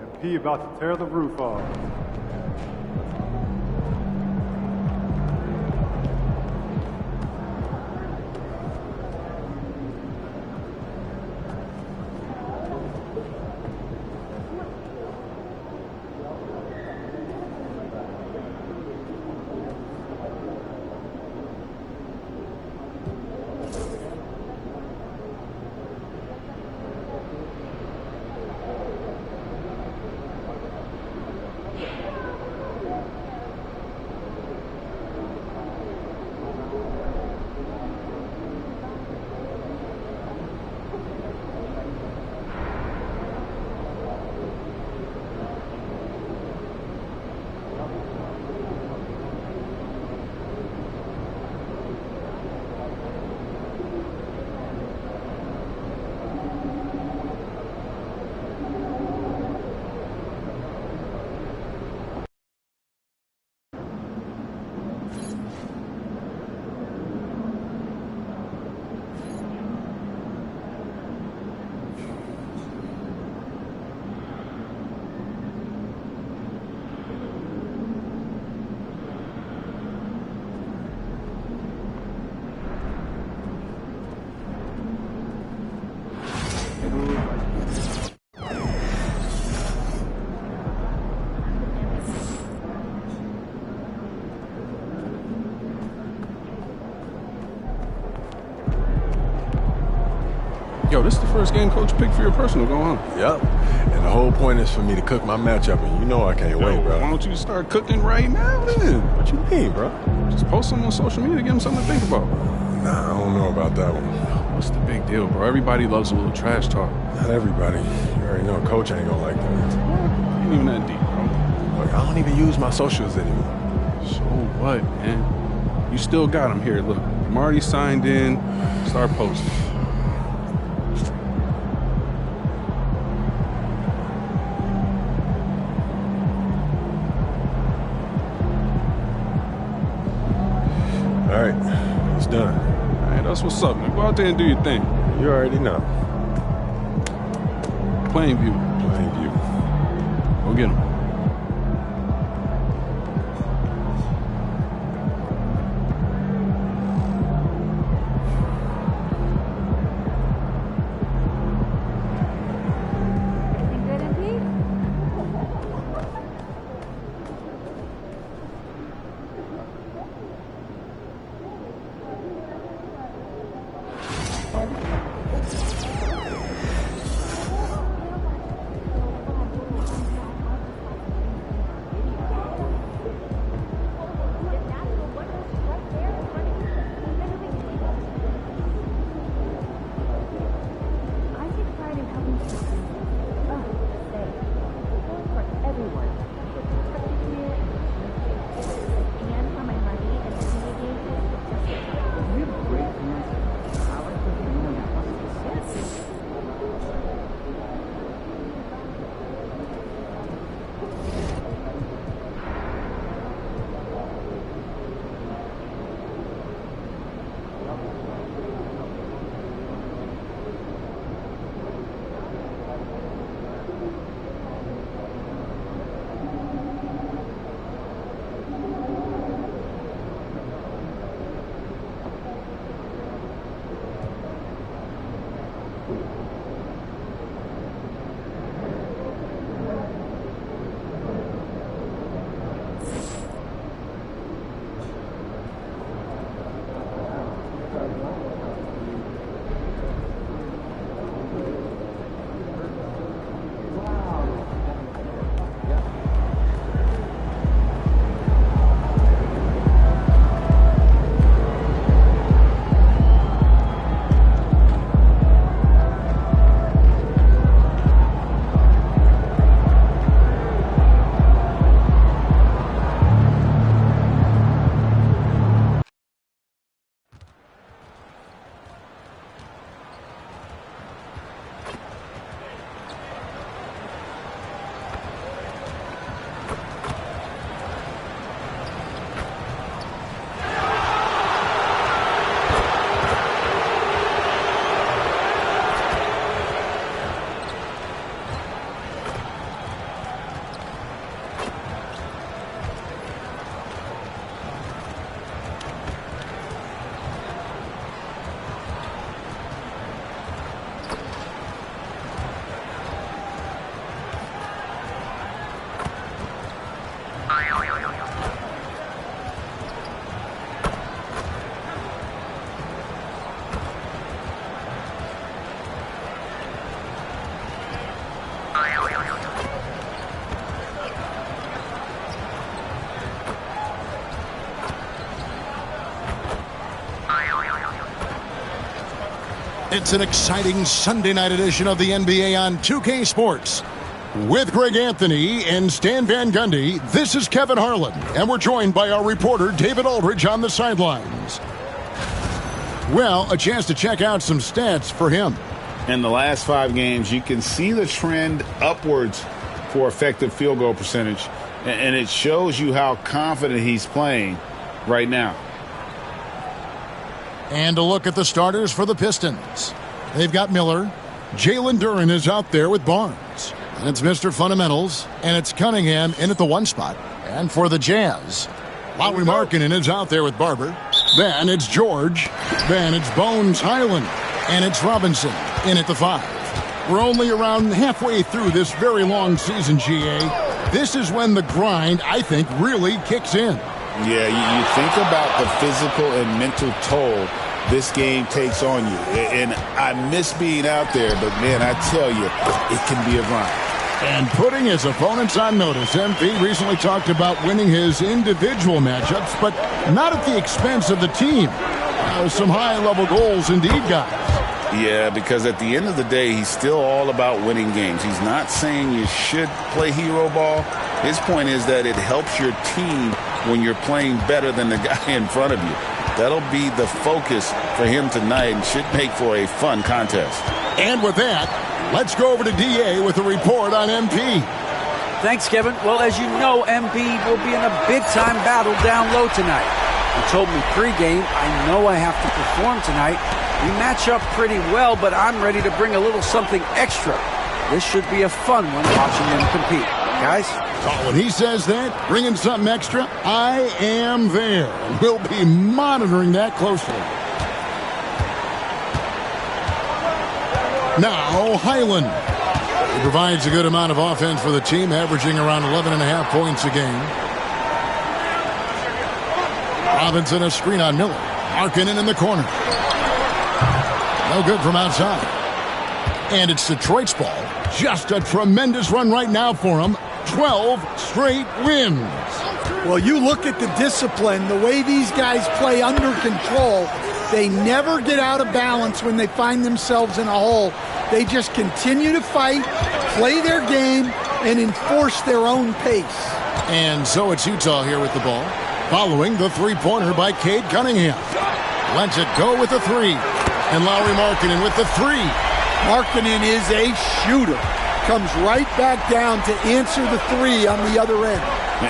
MP about to tear the roof off. Yo, this is the first game coach picked for your personal go on. Yep. And the whole point is for me to cook my matchup, and you know I can't wait, bro. Why don't you start cooking right now, then? What you mean, bro? Just post them on social media, give them something to think about. Nah, I don't know about that one. What's the big deal, bro? Everybody loves a little trash talk. Not everybody. You already know Coach ain't gonna like that. Ain't even that deep, bro. Look, I don't even use my socials anymore. So what, man? You still got them here. Look, I'm already signed in. Start posting. All right, it's done. All right, that's what's up, man. Go out there and do your thing. You already know. Plain view. Plain view. Go get him. It's an exciting Sunday night edition of the NBA on 2K Sports. With Greg Anthony and Stan Van Gundy, this is Kevin Harlan, and we're joined by our reporter David Aldridge on the sidelines. Well, a chance to check out some stats for him. In the last 5 games, you can see the trend upwards for effective field goal percentage, and it shows you how confident he's playing right now. And a look at the starters for the Pistons. They've got Miller. Jalen Duren is out there with Barnes. And it's Mr. Fundamentals. And it's Cunningham in at the 1 spot. And for the Jazz, Lauri Markkanen is out there with Barber. Then it's George. Then it's Bones Highland. And it's Robinson in at the 5. We're only around halfway through this very long season, GA. This is when the grind, I think, really kicks in. Yeah, you think about the physical and mental toll this game takes on you. And I miss being out there, but, man, I tell you, it can be a grind. And putting his opponents on notice, MP recently talked about winning his individual matchups, but not at the expense of the team. Some high-level goals indeed, guys. Yeah, because at the end of the day, he's still all about winning games. He's not saying you should play hero ball. His point is that it helps your team when you're playing better than the guy in front of you. That'll be the focus for him tonight and should make for a fun contest. And with that, let's go over to DA with a report on MP. Thanks, Kevin. Well, as you know, MP will be in a big-time battle down low tonight. He told me pregame, I know I have to perform tonight. We match up pretty well, but I'm ready to bring a little something extra. This should be a fun one watching him compete. Guys? Oh, when he says that, bringing something extra, I am there. We'll be monitoring that closely. Now, Highland. He provides a good amount of offense for the team, averaging around 11.5 points a game. Robinson a screen on Miller. Markkanen in the corner. No good from outside. And it's Detroit's ball. Just a tremendous run right now for him. 12 straight wins. Well, you look at the discipline, the way these guys play under control. They never get out of balance when they find themselves in a hole. They just continue to fight, play their game, and enforce their own pace. And so it's Utah here with the ball, following the three-pointer by Cade Cunningham. Lets it go with the 3. And Lauri Markkanen with the 3. Markkanen is a shooter. Comes right back down to answer the 3 on the other end.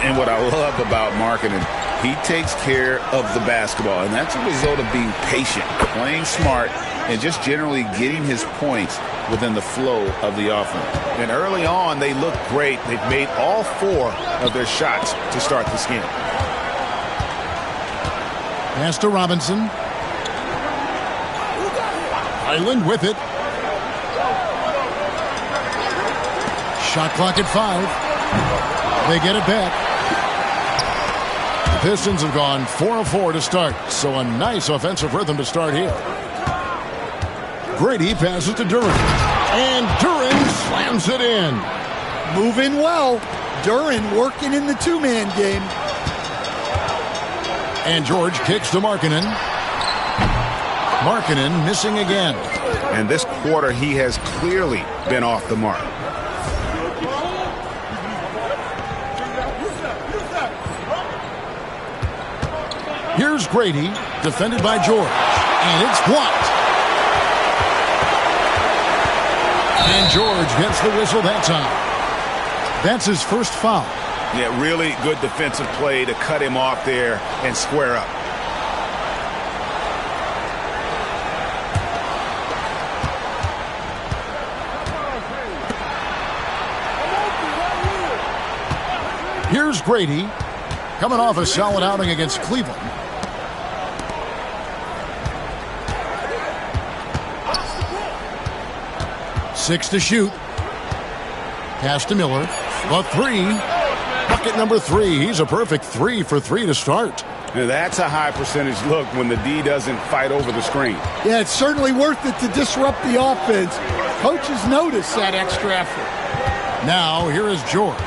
And what I love about Markkanen, he takes care of the basketball, and that's a result of being patient, playing smart, and just generally getting his points within the flow of the offense. And early on, they look great. They've made all 4 of their shots to start this game. Pass to Robinson. Highland with it. Shot clock at 5. They get it back. The Pistons have gone 4 of 4 to start, so a nice offensive rhythm to start here. Grady passes to Duren, and Duren slams it in. Moving well. Duren working in the two-man game. And George kicks to Markkanen. Markkanen missing again. And this quarter, he has clearly been off the mark. Here's Grady, defended by George, and it's blocked. And George gets the whistle that time. That's his first foul. Yeah, really good defensive play to cut him off there and square up. Here's Grady, coming off a solid outing against Cleveland. Six to shoot. Pass to Miller. The three. Bucket number 3. He's a perfect 3 for 3 to start. Now that's a high percentage look when the D doesn't fight over the screen. Yeah, it's certainly worth it to disrupt the offense. Coaches notice that extra effort. Now here is George,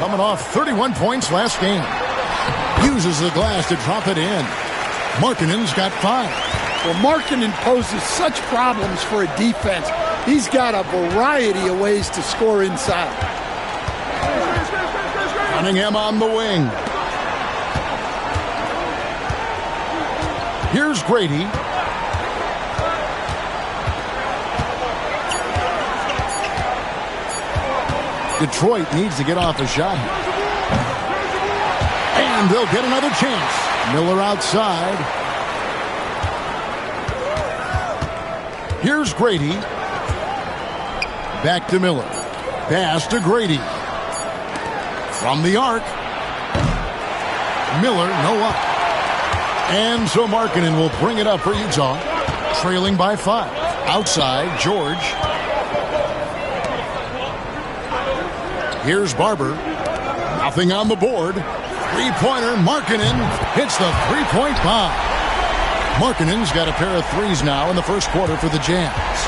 coming off 31 points last game. Uses the glass to drop it in. Markkanen's got 5. Well, Markkanen poses such problems for a defense. He's got a variety of ways to score inside. Cunningham on the wing. Here's Grady. Detroit needs to get off a shot. And they'll get another chance. Miller outside. Here's Grady. Back to Miller. Pass to Grady. From the arc. Miller, no up. And so Markkanen will bring it up for Utah. Trailing by 5. Outside, George. Here's Barber. Nothing on the board. Three-pointer, Markkanen hits the three-point bomb. Markkanen's got a pair of threes now in the first quarter for the Jazz.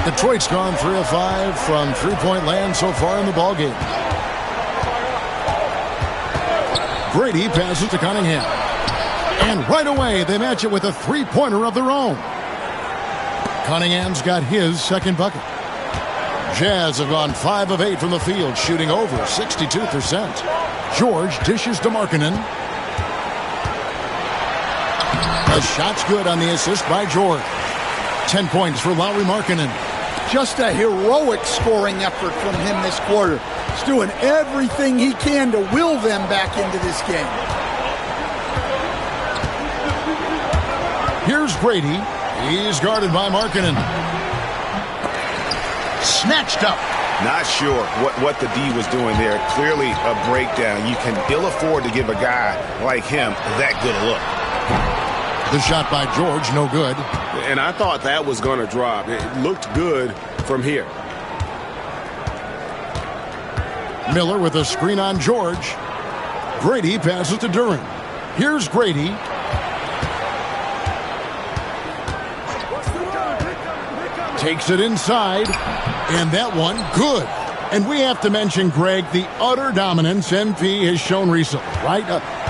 Detroit's gone 3 of 5 from three-point land so far in the ballgame. Grady passes to Cunningham. And right away, they match it with a three-pointer of their own. Cunningham's got his second bucket. Jazz have gone 5 of 8 from the field, shooting over 62%. George dishes to Markkanen. The shot's good on the assist by George. 10 points for Lauri Markkanen. Just a heroic scoring effort from him this quarter. He's doing everything he can to will them back into this game. Here's Grady. He's guarded by Markkanen. Snatched up. Not sure what the D was doing there. Clearly a breakdown. You can ill afford to give a guy like him that good a look. The shot by George, no good. And I thought that was going to drop. It looked good from here. Miller with a screen on George. Grady passes to Duren. Here's Grady. Takes it inside. And that one, good. And we have to mention, Greg, the utter dominance MP has shown recently, right?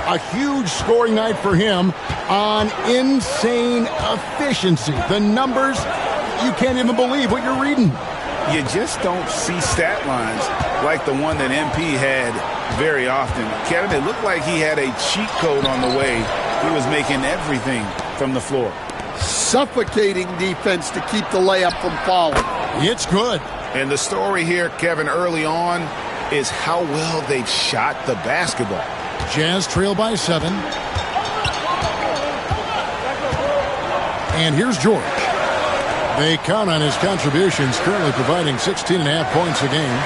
A huge scoring night for him on insane efficiency. The numbers, you can't even believe what you're reading. You just don't see stat lines like the one that MP had very often. Kevin, it looked like he had a cheat code on the way. He was making everything from the floor. Suffocating defense to keep the layup from falling. It's good. And the story here, Kevin, early on is how well they've shot the basketball. Jazz trail by 7. And here's George. They count on his contributions, currently providing 16.5 points a game.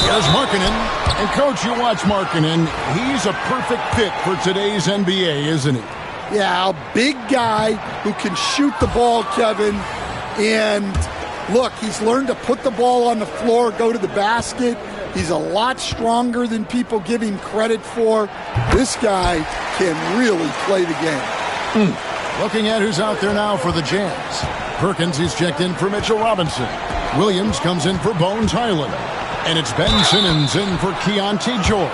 Here's Markkanen. And, Coach, you watch Markkanen. He's a perfect fit for today's NBA, isn't he? Yeah, a big guy who can shoot the ball, Kevin. And look, he's learned to put the ball on the floor, go to the basket. He's a lot stronger than people give him credit for. This guy can really play the game. Looking at who's out there now for the Jazz. Perkins is checked in for Mitchell Robinson. Williams comes in for Bones Highland. And it's Ben Simmons in for Keontae George.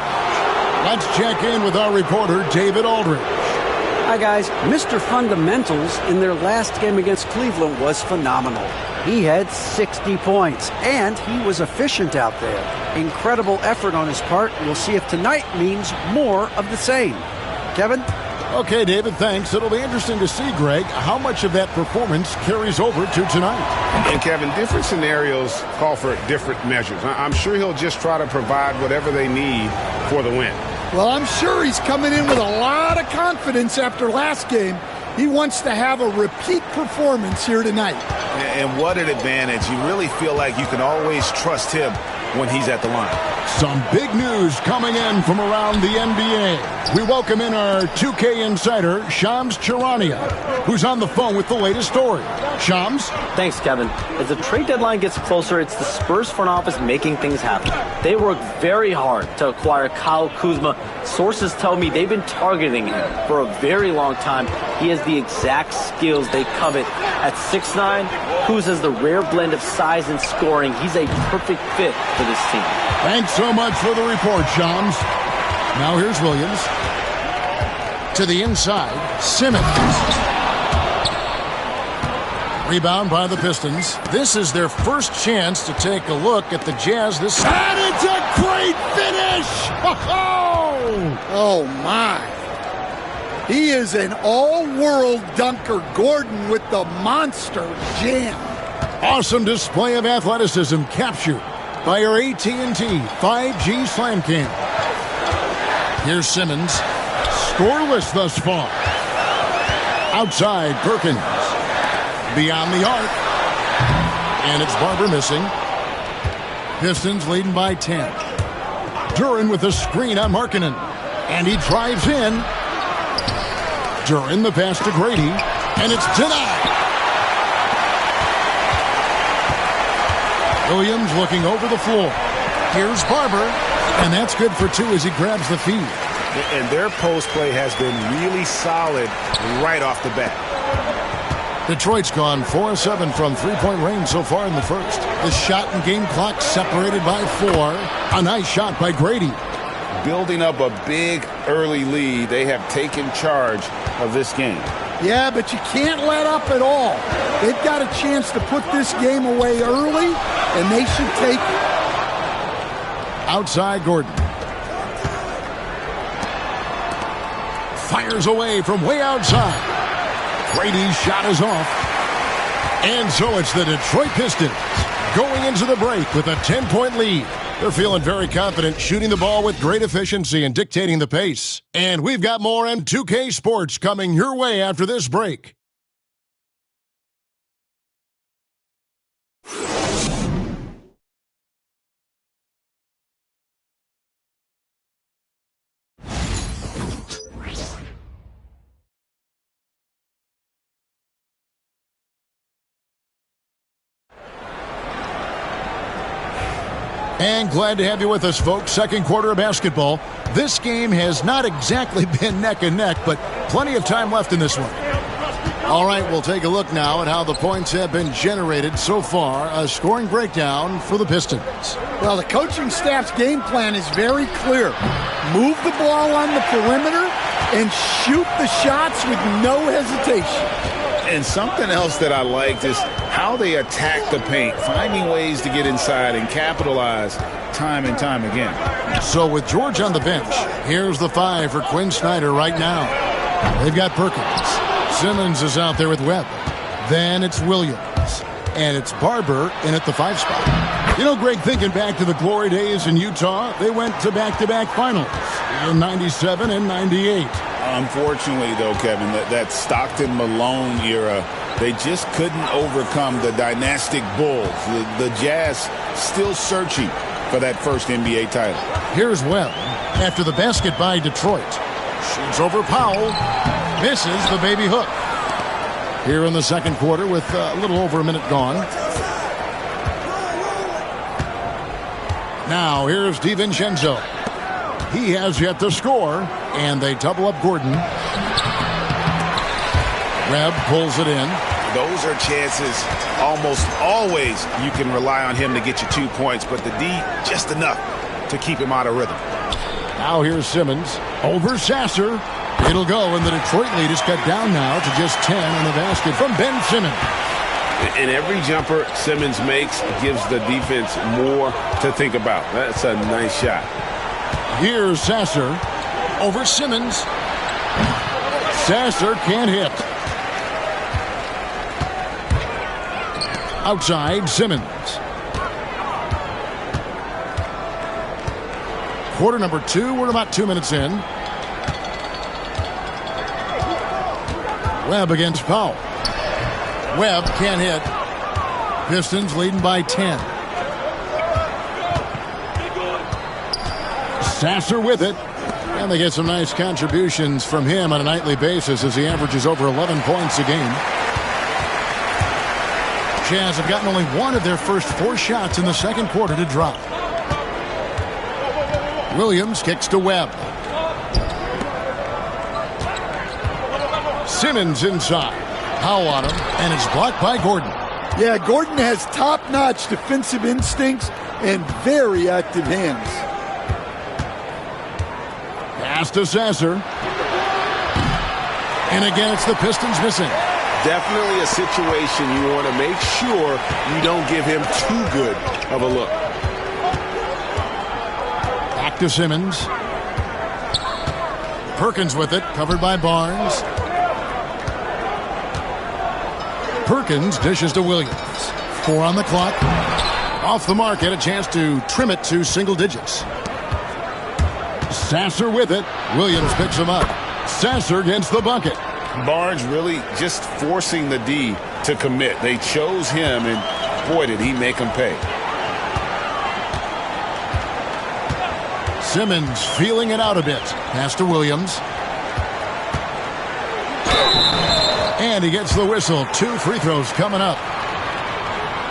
Let's check in with our reporter, David Aldridge. Hi, guys. Mr. Fundamentals in their last game against Cleveland was phenomenal. He had 60 points, and he was efficient out there. Incredible effort on his part. We'll see if tonight means more of the same. Kevin? Okay, David, thanks. It'll be interesting to see, Greg, how much of that performance carries over to tonight. And, Kevin, different scenarios call for different measures. I'm sure he'll just try to provide whatever they need for the win. Well, I'm sure he's coming in with a lot of confidence after last game. He wants to have a repeat performance here tonight. And what an advantage. You really feel like you can always trust him when he's at the line. Some big news coming in from around the NBA. We welcome in our 2K insider, Shams Charania, who's on the phone with the latest story. Shams? Thanks, Kevin. As the trade deadline gets closer, it's the Spurs front office making things happen. They worked very hard to acquire Kyle Kuzma. Sources tell me they've been targeting him for a very long time. He has the exact skills they covet. At 6'9", Kuz has the rare blend of size and scoring. He's a perfect fit for this team. Thanks so much for the report, Shams. Now here's Williams. To the inside, Simmons. Rebound by the Pistons. This is their first chance to take a look at the Jazz this... And it's a great finish! Oh, my. He is an all-world dunker. Gordon with the monster jam. Awesome display of athleticism captured by our AT&T 5G Slam Cam. Here's Simmons. Scoreless thus far. Outside, Perkins. Beyond the arc. And it's Barber missing. Pistons leading by 10. Duran with a screen on Markkanen. And he drives in. Duran the pass to Grady. And it's denied. Williams looking over the floor. Here's Barber. And that's good for two as he grabs the feed. And their post play has been really solid right off the bat. Detroit's gone 4-7 from three-point range so far in the first. The shot and game clock separated by 4. A nice shot by Grady. Building up a big early lead, they have taken charge of this game. Yeah, but you can't let up at all. They've got a chance to put this game away early, and they should take it. Outside Gordon. Fires away from way outside. Brady's shot is off. And so it's the Detroit Pistons going into the break with a 10-point lead. They're feeling very confident, shooting the ball with great efficiency and dictating the pace. And we've got more M2K Sports coming your way after this break. And glad to have you with us, folks. Second quarter of basketball. This game has not exactly been neck and neck, but plenty of time left in this one. All right, we'll take a look now at how the points have been generated so far. A scoring breakdown for the Pistons. Well, the coaching staff's game plan is very clear. Move the ball on the perimeter and shoot the shots with no hesitation. And something else that I liked is how they attack the paint, finding ways to get inside and capitalize time and time again. So with George on the bench, here's the 5 for Quinn Snyder right now. They've got Perkins. Simmons is out there with Webb. Then it's Williams. And it's Barber in at the 5 spot. You know, Greg, thinking back to the glory days in Utah, they went to back-to-back finals in 97 and 98. Unfortunately, though, Kevin, that Stockton-Malone era, they just couldn't overcome the dynastic Bulls. The Jazz still searching for that first NBA title. Here's Webb after the basket by Detroit. Shoots over Powell. Misses the baby hook. Here in the second quarter with a little over a minute gone. Now here's DiVincenzo. He has yet to score, and they double up Gordon. Webb pulls it in. Those are chances almost always you can rely on him to get you 2 points, but the D just enough to keep him out of rhythm. Now here's Simmons over Sasser. It'll go, and the Detroit lead is cut down now to just 10 on the basket from Ben Simmons. And every jumper Simmons makes gives the defense more to think about. That's a nice shot. Here's Sasser over Simmons. Sasser can't hit. Outside, Simmons. Quarter number 2. We're about 2 minutes in. Webb against Powell. Webb can't hit. Pistons leading by 10. Sasser with it. And they get some nice contributions from him on a nightly basis as he averages over 11 points a game. Jazz have gotten only one of their first 4 shots in the second quarter to drop. Williams kicks to Webb. Simmons inside. Powell on him, and it's blocked by Gordon. Yeah, Gordon has top-notch defensive instincts and very active hands. Pass to Sasser. And again, it's the Pistons missing. Definitely a situation you want to make sure you don't give him too good of a look. Back to Simmons. Perkins with it, covered by Barnes. Perkins dishes to Williams. 4 on the clock. Off the mark, had a chance to trim it to single digits. Sasser with it. Williams picks him up. Sasser gets the bucket. Barnes really just forcing the D to commit. They chose him, and boy, did he make them pay. Simmons feeling it out a bit. Pass to Williams. And he gets the whistle. 2 free throws coming up.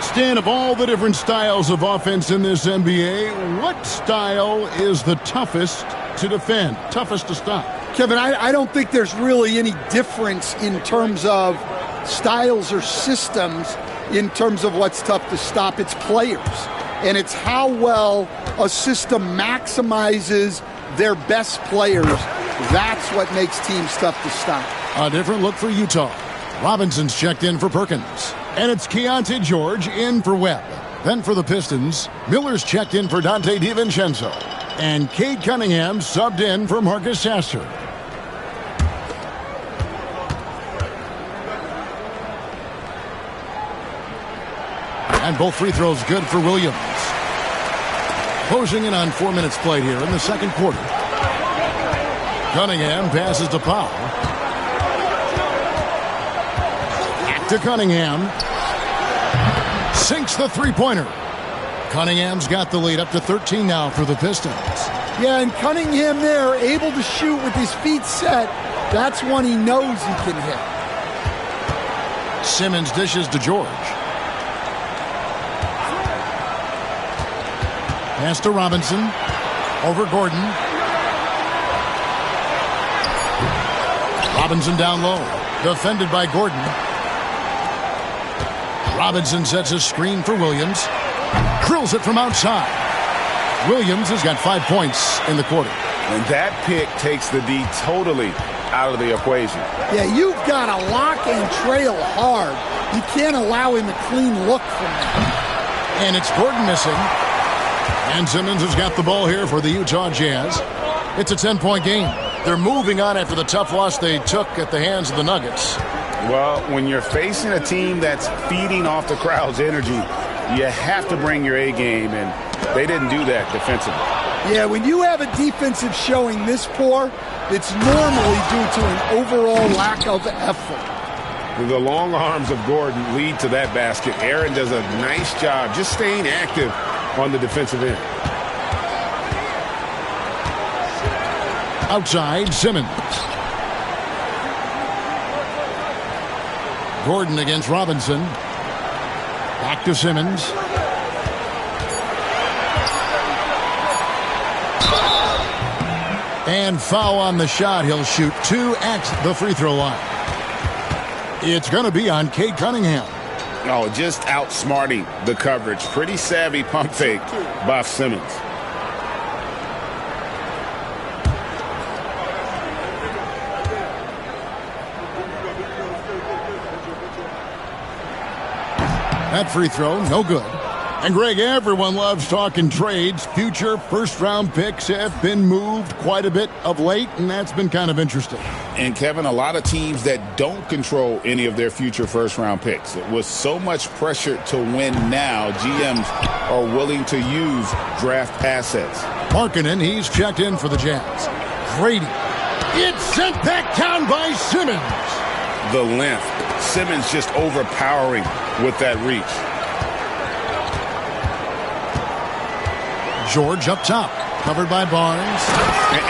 Stan, of all the different styles of offense in this NBA, what style is the toughest to defend, toughest to stop? Kevin, I don't think there's really any difference in terms of styles or systems in terms of what's tough to stop. It's players. And it's how well a system maximizes their best players. That's what makes teams tough to stop. A different look for Utah. Robinson's checked in for Perkins. And it's Keontae George in for Webb. Then for the Pistons, Miller's checked in for Dante DiVincenzo. And Cade Cunningham subbed in for Marcus Sasser. And both free throws good for Williams. Closing in on 4 minutes played here in the second quarter. Cunningham passes to Powell. Back to Cunningham. Sinks the three-pointer. Cunningham's got the lead up to 13 now for the Pistons. Yeah, and Cunningham there, able to shoot with his feet set. That's one he knows he can hit. Simmons dishes to George. Pass to Robinson. Over Gordon. Robinson down low. Defended by Gordon. Robinson sets a screen for Williams. Drills it from outside. Williams has got 5 points in the quarter. And that pick takes the D totally out of the equation. Yeah, you've got to lock and trail hard. You can't allow him a clean look from that. And it's Gordon missing. And Simmons has got the ball here for the Utah Jazz. It's a 10-point game. They're moving on after the tough loss they took at the hands of the Nuggets. Well, when you're facing a team that's feeding off the crowd's energy, you have to bring your A game, and they didn't do that defensively. Yeah, when you have a defensive showing this poor, it's normally due to an overall lack of effort. The long arms of Gordon lead to that basket. Aaron does a nice job just staying active on the defensive end. Outside, Simmons. Gordon against Robinson. Back to Simmons. And foul on the shot. He'll shoot 2 at the free throw line. It's going to be on Cade Cunningham. Oh, just outsmarting the coverage. Pretty savvy pump fake by Simmons. That free throw, no good. And Greg, everyone loves talking trades. Future first-round picks have been moved quite a bit of late, and that's been kind of interesting. And, Kevin, a lot of teams that don't control any of their future first-round picks. With so much pressure to win now, GMs are willing to use draft assets. Markkanen, he's checked in for the Jazz. Grady. It's sent back down by Simmons. The length. Simmons just overpowering with that reach. George up top, covered by Barnes.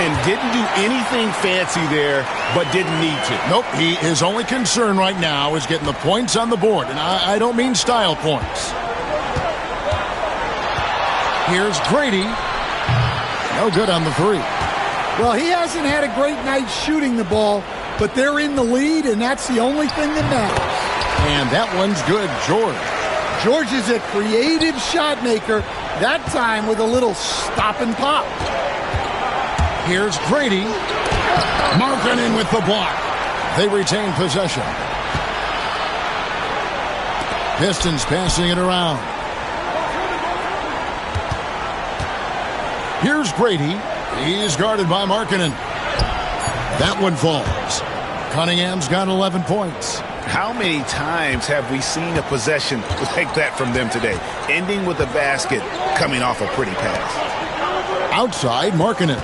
And didn't do anything fancy there, but didn't need to. Nope, his only concern right now is getting the points on the board, and I don't mean style points. Here's Grady. No good on the three. Well, he hasn't had a great night shooting the ball, but they're in the lead, and that's the only thing that matters. And that one's good, George. George is a creative shot maker, that time with a little stop and pop. Here's Grady. Markkanen with the block. They retain possession. Pistons passing it around. Here's Grady. He's guarded by Markkanen. That one falls. Cunningham's got 11 points. How many times have we seen a possession like that from them today? Ending with a basket, coming off a pretty pass. Outside, Markkanen.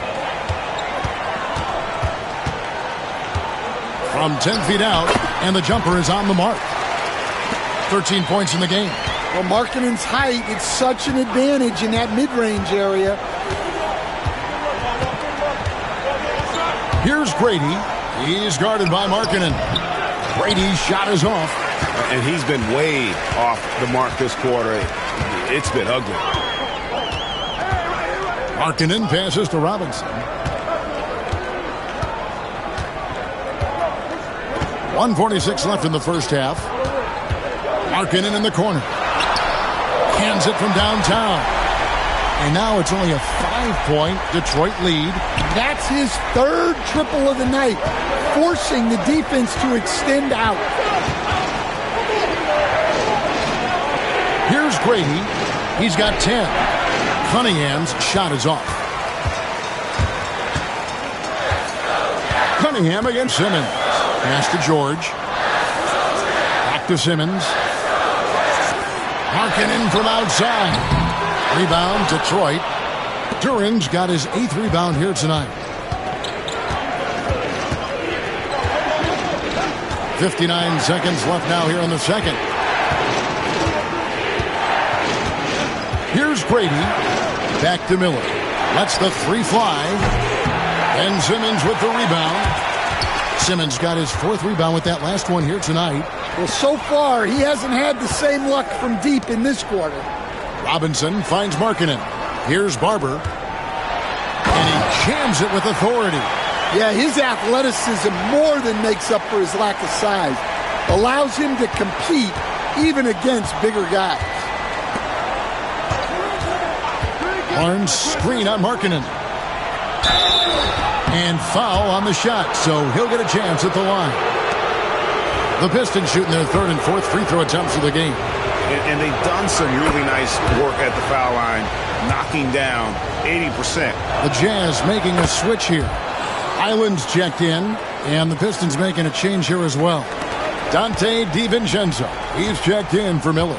From 10 feet out, and the jumper is on the mark. 13 points in the game. Well, Markkanen's height, it's such an advantage in that mid-range area. Here's Grady. He's guarded by Markkanen. Brady's shot is off. And he's been way off the mark this quarter. It's been ugly. Markkanen passes to Robinson. 1:46 left in the first half. Markkanen in the corner. Hands it from downtown. And now it's only a 5-point Detroit lead. That's his third triple of the night, forcing the defense to extend out. Here's Grady. He's got 10. Cunningham's shot is off. Cunningham against Simmons. Pass to George. Back to Simmons. Markkanen from outside. Rebound, Detroit. Duran's got his 8th rebound here tonight. 59 seconds left now here in the second. Here's Grady. Back to Miller. Lets the three fly. And Simmons with the rebound. Simmons got his 4th rebound with that last one here tonight. Well, so far, he hasn't had the same luck from deep in this quarter. Robinson finds Markkanen. Here's Barber. And he jams it with authority. Yeah, his athleticism more than makes up for his lack of size. Allows him to compete even against bigger guys. Barnes screen on Markkanen. And foul on the shot, so he'll get a chance at the line. The Pistons shooting their 3rd and 4th free throw attempts of the game. And they've done some really nice work at the foul line, knocking down 80%. The Jazz making a switch here. Island's checked in, and the Pistons making a change here as well. Dante DiVincenzo, he's checked in for Miller.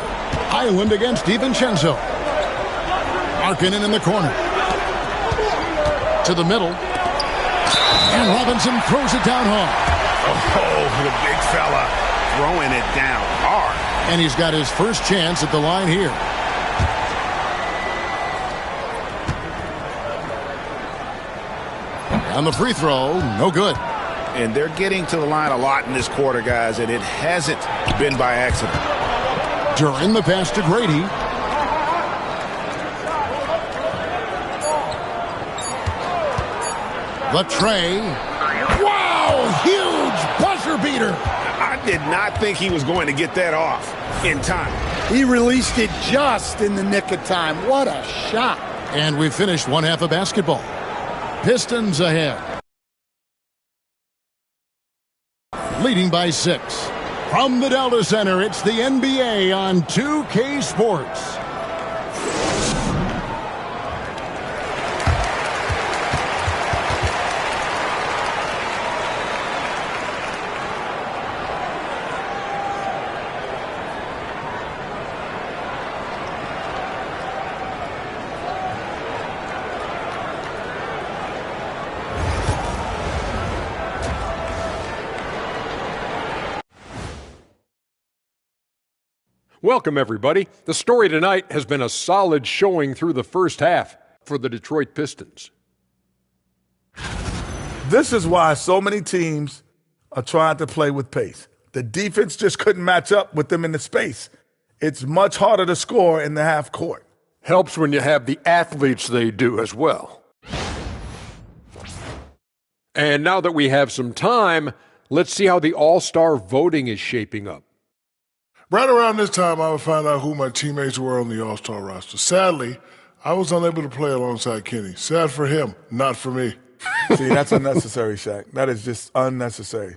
Island against DiVincenzo. Markkanen in the corner. To the middle. And Robinson throws it down hard. Oh, the big fella throwing it down hard. And he's got his first chance at the line here. On the free throw, no good. And they're getting to the line a lot in this quarter, guys, and it hasn't been by accident. During the pass to Grady. The tray. Wow, huge buzzer beater. I did not think he was going to get that off in time. He released it just in the nick of time. What a shot. And we finished one half of basketball. Pistons ahead. Leading by 6. From the Delta Center, it's the NBA on 2K Sports. Welcome, everybody. The story tonight has been a solid showing through the first half for the Detroit Pistons. This is why so many teams are trying to play with pace. The defense just couldn't match up with them in the space. It's much harder to score in the half court. Helps when you have the athletes they do as well. And now that we have some time, let's see how the All-Star voting is shaping up. Right around this time, I would find out who my teammates were on the All-Star roster. Sadly, I was unable to play alongside Kenny. Sad for him, not for me. See, that's unnecessary, Shaq. That is just unnecessary.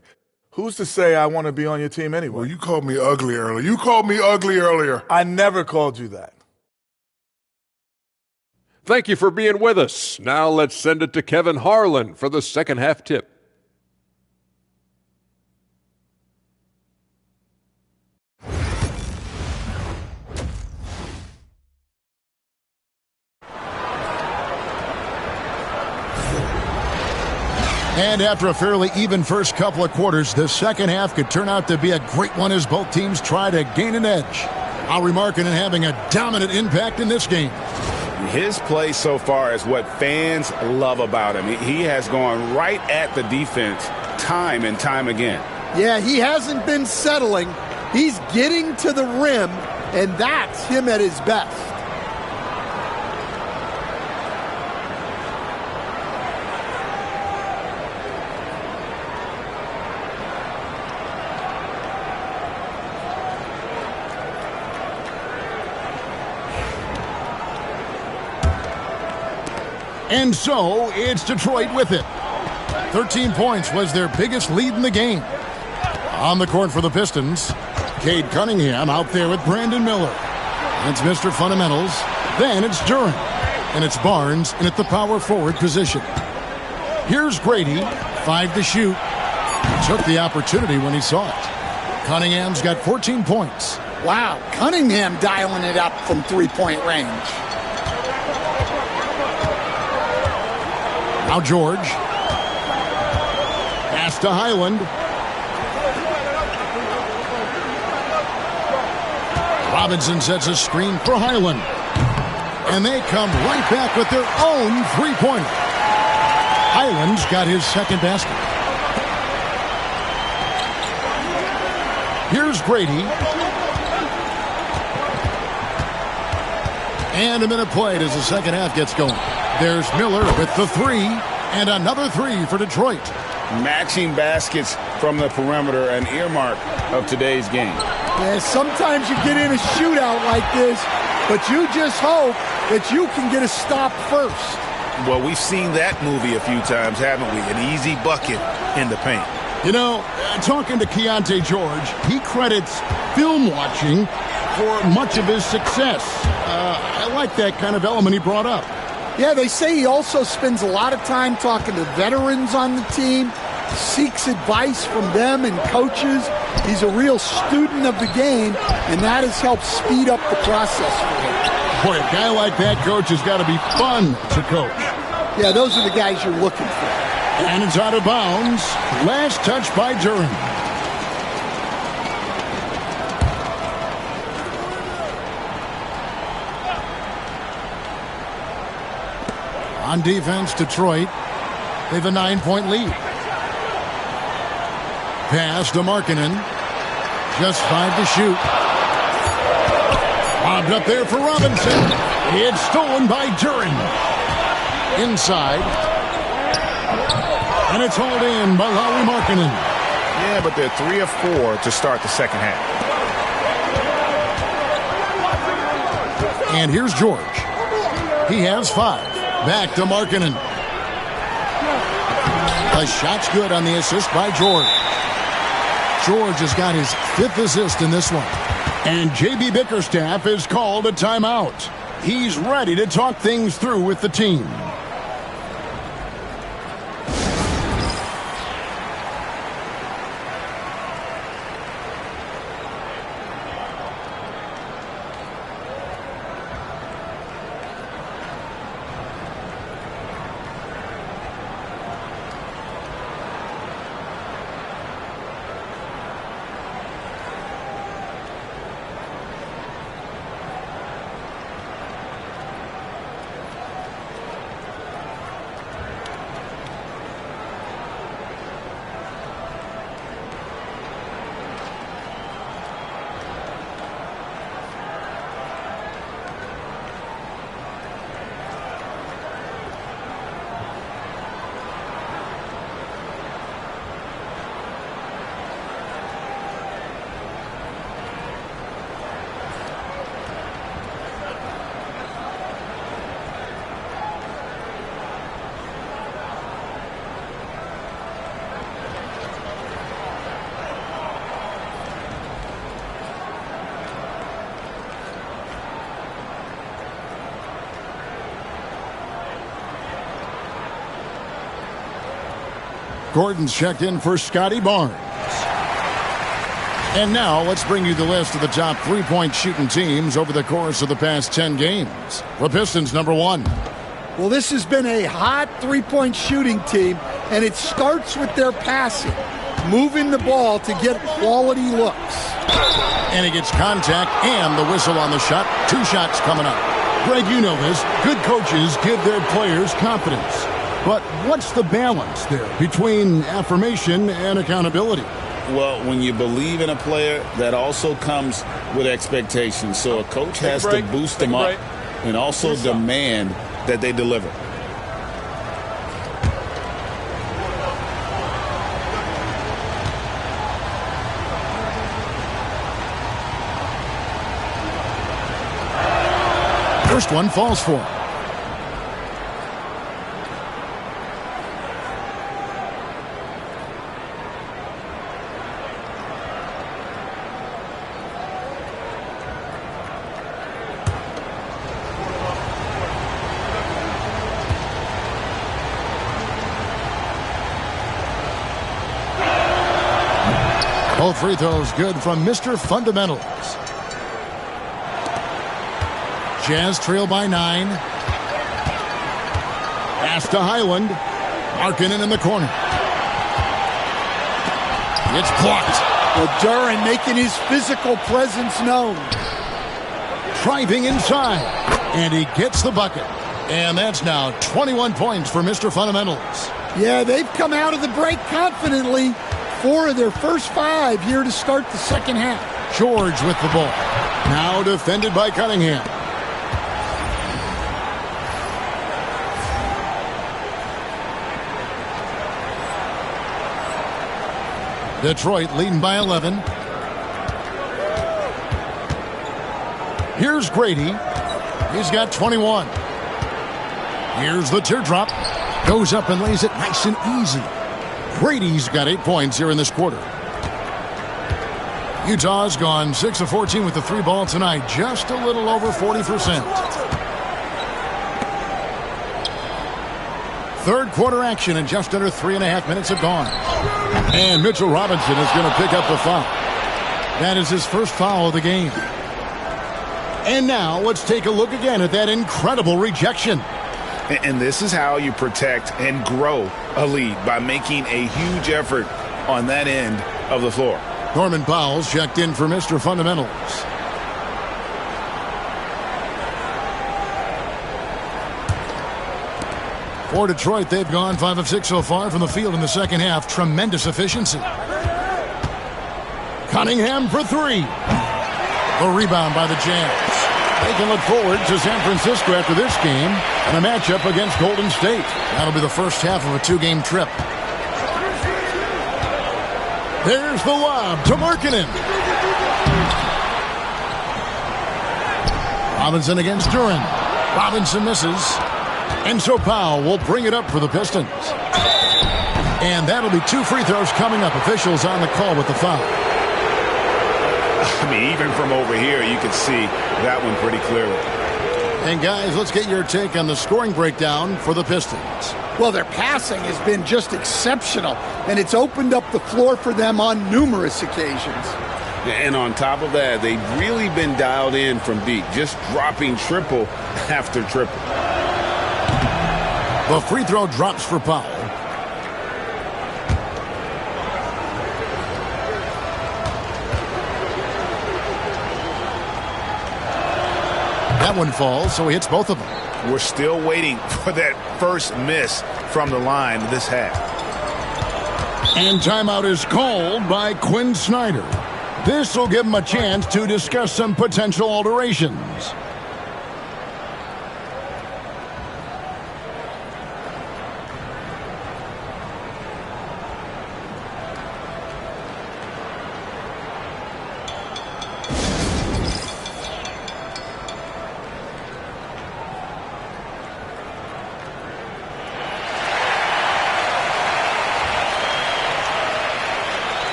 Who's to say I want to be on your team anyway? Well, you called me ugly earlier. I never called you that. Thank you for being with us. Now let's send it to Kevin Harlan for the second half tip. And after a fairly even first couple of quarters, the second half could turn out to be a great one as both teams try to gain an edge. Howie Markkanen having a dominant impact in this game. His play so far is what fans love about him. He has gone right at the defense time and time again. Yeah, he hasn't been settling. He's getting to the rim, and that's him at his best. And so, it's Detroit with it. 13 points was their biggest lead in the game. On the court for the Pistons, Cade Cunningham out there with Brandon Miller. It's Mr. Fundamentals. Then it's Duren. And it's Barnes in at the power forward position. Here's Grady, 5 to shoot. He took the opportunity when he saw it. Cunningham's got 14 points. Wow, Cunningham dialing it up from three-point range. Now George. Pass to Highland. Robinson sets a screen for Highland. And they come right back with their own three-pointer. Highland's got his second basket. Here's Grady. And a minute played as the second half gets going. There's Miller with the three, and another three for Detroit. Matching baskets from the perimeter, an earmark of today's game. Yeah, sometimes you get in a shootout like this, but you just hope that you can get a stop first. Well, we've seen that movie a few times, haven't we? An easy bucket in the paint. You know, talking to Keontae George, he credits film watching for much of his success. I like that kind of element he brought up. Yeah, they say he also spends a lot of time talking to veterans on the team, seeks advice from them and coaches. He's a real student of the game, and that has helped speed up the process for him. Boy, a guy like that, coach, has got to be fun to coach. Yeah, those are the guys you're looking for. And it's out of bounds. Last touch by Duren. On defense, Detroit, they have a 9-point lead. Pass to Markkanen. Just 5 to shoot. Lobbed up there for Robinson. It's stolen by Duren. Inside. And it's hauled in by Lauri Markkanen. Yeah, but they're 3 of 4 to start the second half. And here's George. He has 5. Back to Markkanen. The shot's good on the assist by George. George has got his 5th assist in this one. And J.B. Bickerstaff is called a timeout. He's ready to talk things through with the team. Gordon's checked in for Scotty Barnes. And now let's bring you the list of the top three-point shooting teams over the course of the past 10 games. The Pistons, number 1. Well, this has been a hot three-point shooting team, and it starts with their passing, moving the ball to get quality looks. And he gets contact and the whistle on the shot. 2 shots coming up. Greg, you know this. Good coaches give their players confidence. But what's the balance there between affirmation and accountability? Well, when you believe in a player, that also comes with expectations. So a coach has to boost them up and also demand that they deliver. First one falls for him. Both free throws good from Mr. Fundamentals. Jazz trail by 9. Pass to Highland. Markkanen in the corner. It's blocked. Well, Duran making his physical presence known. Driving inside. And he gets the bucket. And that's now 21 points for Mr. Fundamentals. Yeah, they've come out of the break confidently. 4 of their first 5 here to start the second half. George with the ball. Now defended by Cunningham. Detroit leading by 11. Here's Grady. He's got 21. Here's the teardrop. Goes up and lays it nice and easy. Brady's got 8 points here in this quarter. Utah's gone 6 of 14 with the 3 ball tonight. Just a little over 40%. Third quarter action and just under 3.5 minutes have gone. And Mitchell Robinson is going to pick up the foul. That is his first foul of the game. And now let's take a look again at that incredible rejection. And this is how you protect and grow a lead, by making a huge effort on that end of the floor. Norman Powell's checked in for Mr. Fundamentals. For Detroit, they've gone 5 of 6 so far from the field in the second half. Tremendous efficiency. Cunningham for 3. The rebound by the Jazz. They can look forward to San Francisco after this game and a matchup against Golden State. That'll be the first half of a 2-game trip. There's the lob to Markkanen. Robinson against Duran. Robinson misses. And so Powell will bring it up for the Pistons. And that'll be 2 free throws coming up. Officials on the call with the foul. I mean, even from over here, you can see that one pretty clearly. And guys, let's get your take on the scoring breakdown for the Pistons. Well, their passing has been just exceptional, and it's opened up the floor for them on numerous occasions. And on top of that, they've really been dialed in from deep, just dropping triple after triple. The free throw drops for Powell. That one falls, so he hits both of them. We're still waiting for that first miss from the line this half. And timeout is called by Quinn Snyder. This will give him a chance to discuss some potential alterations.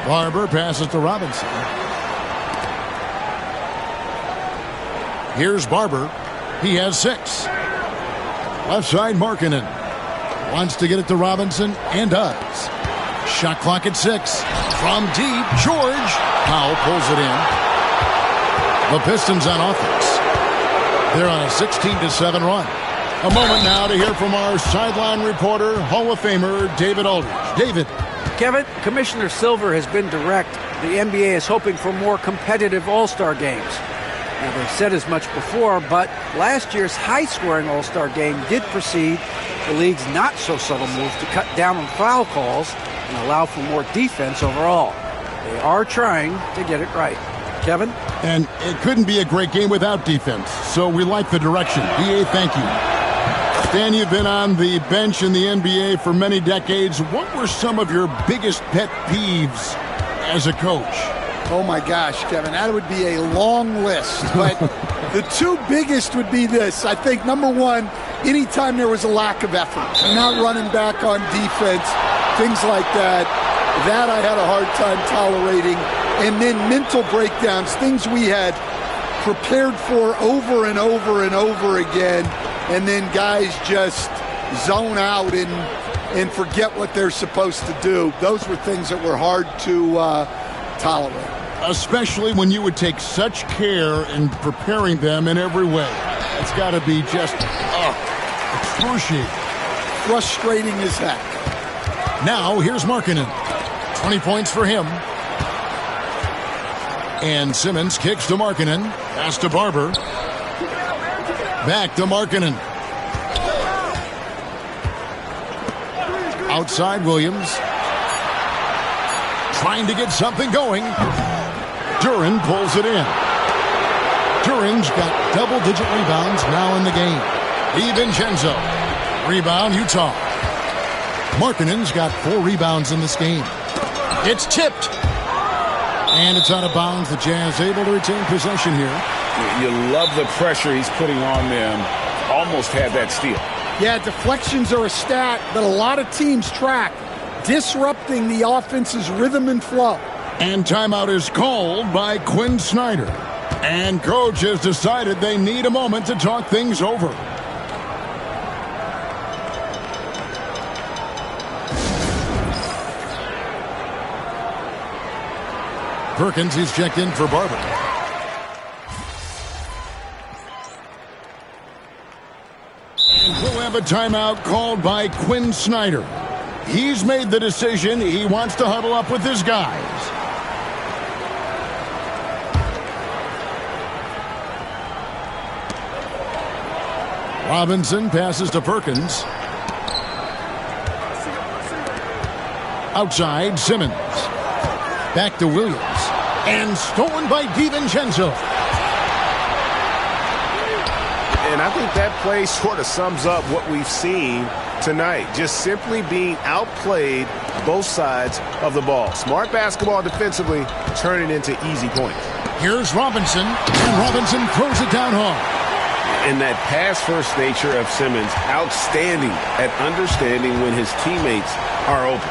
Barber passes to Robinson. Here's Barber. He has 6. Left side, Markkanen. Wants to get it to Robinson, and does. Shot clock at 6. From deep, George. Powell pulls it in. The Pistons on offense. They're on a 16-7 run. A moment now to hear from our sideline reporter, Hall of Famer David Aldridge. David. Kevin, Commissioner Silver has been direct. The NBA is hoping for more competitive All-Star games. Now, they've said as much before, but last year's high-scoring All-Star game did precede the league's not-so-subtle move to cut down on foul calls and allow for more defense overall. They are trying to get it right. Kevin? And it couldn't be a great game without defense, so we like the direction. BA, thank you. Stan, you've been on the bench in the NBA for many decades. What were some of your biggest pet peeves as a coach? Oh my gosh, Kevin, that would be a long list. But the 2 biggest would be this. I think, number 1, anytime there was a lack of effort, not running back on defense, things like that, that I had a hard time tolerating. And then mental breakdowns, things we had prepared for over and over and over again, and then guys just zone out and forget what they're supposed to do. Those were things that were hard to tolerate. Especially when you would take such care in preparing them in every way. It's got to be just excruciating. Frustrating as heck. Now, here's Markkanen. 20 points for him. And Simmons kicks to Markkanen. Pass to Barber. Back to Markkanen. Outside Williams. trying to get something going. Duren pulls it in. Duren's got double-digit rebounds now in the game. DiVincenzo. Rebound, Utah. Markkanen's got 4 rebounds in this game. It's tipped. And it's out of bounds. The Jazz able to retain possession here. You love the pressure he's putting on them. Almost had that steal. Yeah, deflections are a stat that a lot of teams track, disrupting the offense's rhythm and flow. And timeout is called by Quinn Snyder. And coach has decided they need a moment to talk things over. Perkins, he's checked in for Barber. And we'll have a timeout called by Quinn Snyder. He's made the decision he wants to huddle up with his guys. Robinson passes to Perkins. Outside, Simmons. Back to Williams. And stolen by DiVincenzo. And I think that play sort of sums up what we've seen tonight. Just simply being outplayed both sides of the ball. Smart basketball defensively, turning into easy points. Here's Robinson. And Robinson throws it down hard. And that pass-first nature of Simmons, outstanding at understanding when his teammates are open.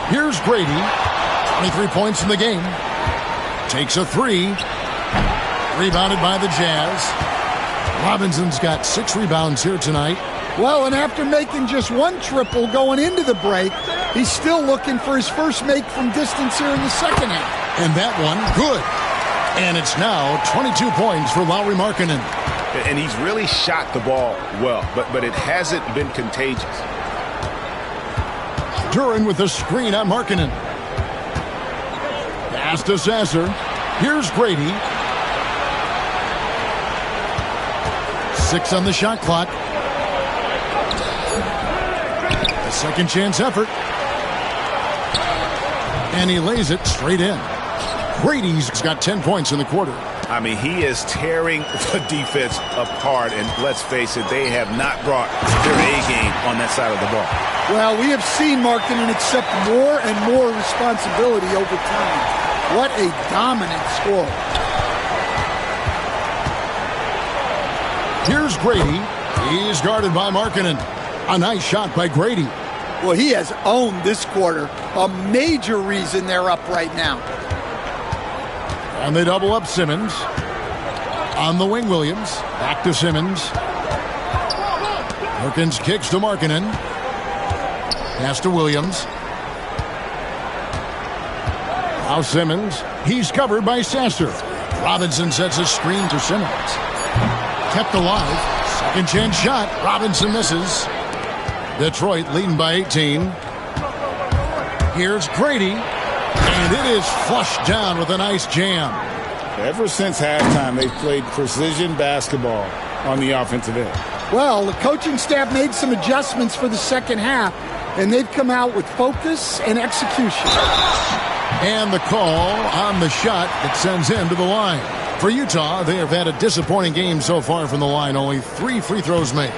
Here's Grady. 23 points in the game. Takes a 3. Rebounded by the Jazz. Robinson's got 6 rebounds here tonight. Well, and after making just 1 triple going into the break, he's still looking for his first make from distance here in the second half. And that one, good. And it's now 22 points for Lauri Markkanen. And he's really shot the ball well, but it hasn't been contagious. Duren with a screen on Markkanen. Pass to Sasser. Here's Grady. 6 on the shot clock. A second chance effort. And he lays it straight in. Brady's got 10 points in the quarter. I mean, he is tearing the defense apart, and let's face it, they have not brought their A game on that side of the ball. Well, we have seen Markkanen accept more and more responsibility over time. What a dominant scorer. Here's Grady. He's guarded by Markkanen. A nice shot by Grady. Well, he has owned this quarter. A major reason they're up right now. And they double up Simmons. On the wing, Williams. Back to Simmons. Perkins kicks to Markkanen. Pass to Williams. Now Simmons. He's covered by Sasser. Robinson sets a screen to Simmons. Kept alive. Second chance shot. Robinson misses. Detroit leading by 18. Here's Grady. And it is flushed down with a nice jam. Ever since halftime, they've played precision basketball on the offensive end. Well, the coaching staff made some adjustments for the second half, and they've come out with focus and execution. And the call on the shot that sends him to the line. For Utah, they have had a disappointing game so far from the line. Only 3 free throws made.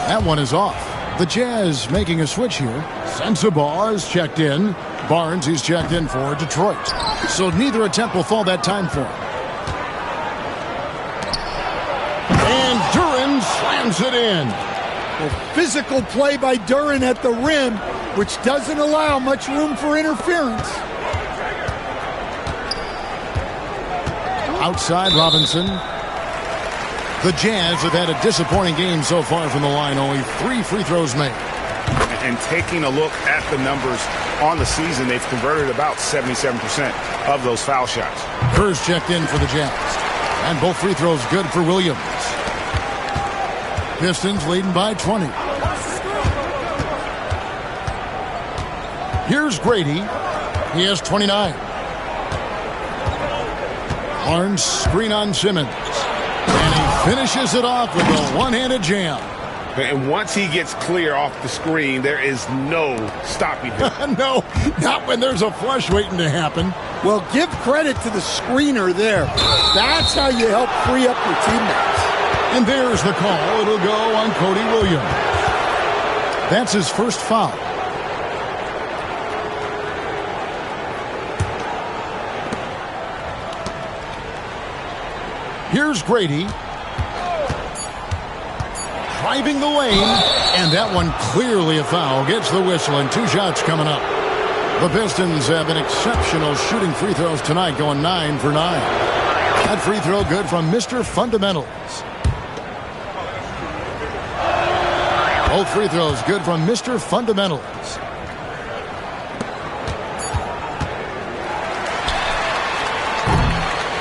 That one is off. The Jazz making a switch here. Sensabaugh is checked in. Barnes, he's checked in for Detroit. So neither attempt will fall that time for him. And Duren slams it in. A physical play by Duren at the rim, which doesn't allow much room for interference. Outside Robinson. The Jazz have had a disappointing game so far from the line. Only 3 free throws made. And taking a look at the numbers on the season, they've converted about 77% of those foul shots. Kerr's checked in for the Jazz. And both free throws good for Williams. Pistons leading by 20. Here's Grady. He has 29. Barnes screen on Simmons. And he finishes it off with a one-handed jam. And once he gets clear off the screen, there is no stopping him. No, not when there's a flush waiting to happen. Well, give credit to the screener there. That's how you help free up your teammates. And there's the call. It'll go on Cody Williams. That's his first foul. Here's Grady. Driving the lane, and that one clearly a foul. Gets the whistle, and 2 shots coming up. The Pistons have been exceptional shooting free throws tonight, going 9 for 9. That free throw good from Mr. Fundamentals. Both free throws good from Mr. Fundamentals.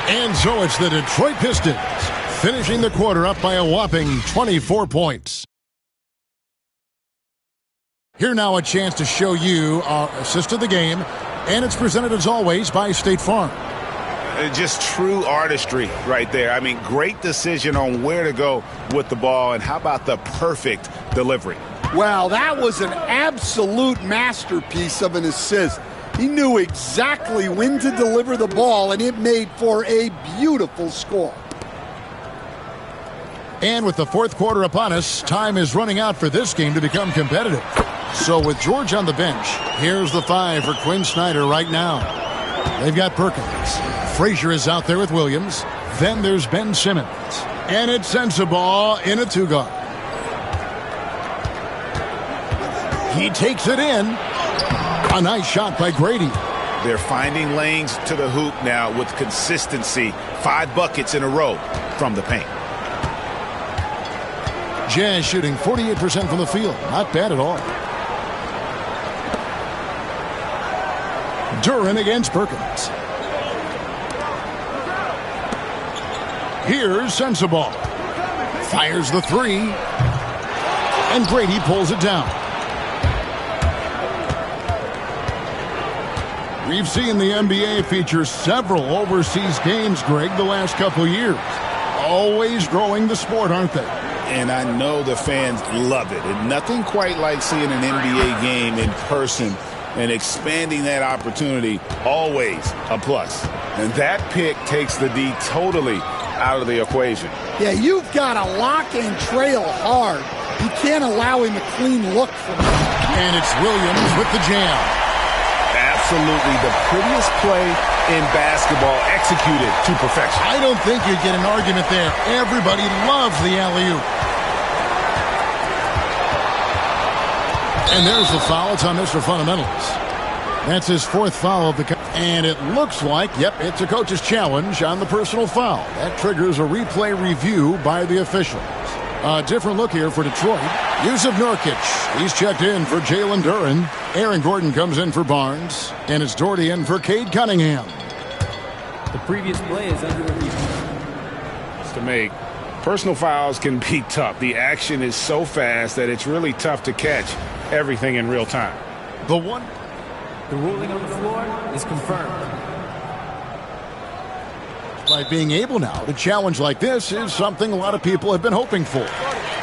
And so it's the Detroit Pistons finishing the quarter up by a whopping 24 points. Here now a chance to show you our assist of the game, and it's presented as always by State Farm. Just true artistry right there. I mean, great decision on where to go with the ball, and how about the perfect delivery? Well, that was an absolute masterpiece of an assist. He knew exactly when to deliver the ball, and it made for a beautiful score. And with the fourth quarter upon us, time is running out for this game to become competitive. So with George on the bench, here's the 5 for Quinn Snyder right now. They've got Perkins. Frazier is out there with Williams. Then there's Ben Simmons. And it's Sensabaugh in a 2-guard. He takes it in. A nice shot by Grady. They're finding lanes to the hoop now with consistency. 5 buckets in a row from the paint. Jazz shooting 48% from the field. Not bad at all. Duren against Perkins. Here's Sensabaugh. Fires the 3. And Grady pulls it down. We've seen the NBA feature several overseas games, Greg, the last couple of years. Always growing the sport, aren't they? And I know the fans love it. And nothing quite like seeing an NBA game in person and expanding that opportunity, always a plus. And that pick takes the D totally out of the equation. Yeah, you've got to lock and trail hard. You can't allow him a clean look from him. And it's Williams with the jam. Absolutely the prettiest play in basketball, executed to perfection. I don't think you'd get an argument there. Everybody loves the alley-oop. And there's the foul. It's on Mr. Fundamentals. That's his 4th foul of the... And it looks like, yep, it's a coach's challenge on the personal foul. That triggers a replay review by the officials. A different look here for Detroit. Yusuf Nurkic. He's checked in for Jalen Duren. Aaron Gordon comes in for Barnes. And it's Doherty in for Cade Cunningham. The previous play is under review. To make personal fouls can be tough. The action is so fast that it's really tough to catch everything in real time. The ruling on the floor is confirmed. By being able now to challenge like this is something a lot of people have been hoping for.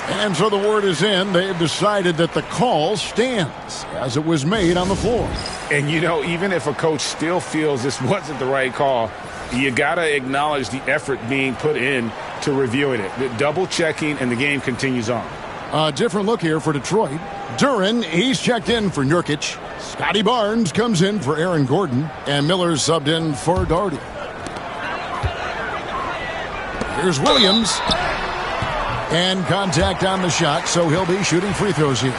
And so the word is in. They've decided that the call stands as it was made on the floor. And, you know, even if a coach still feels this wasn't the right call, you got to acknowledge the effort being put in to reviewing it. The double checking, and the game continues on. A different look here for Detroit. Duren, he's checked in for Nurkic. Scotty Barnes comes in for Aaron Gordon. And Miller's subbed in for Doherty. Here's Williams. And contact on the shot, so he'll be shooting free throws here.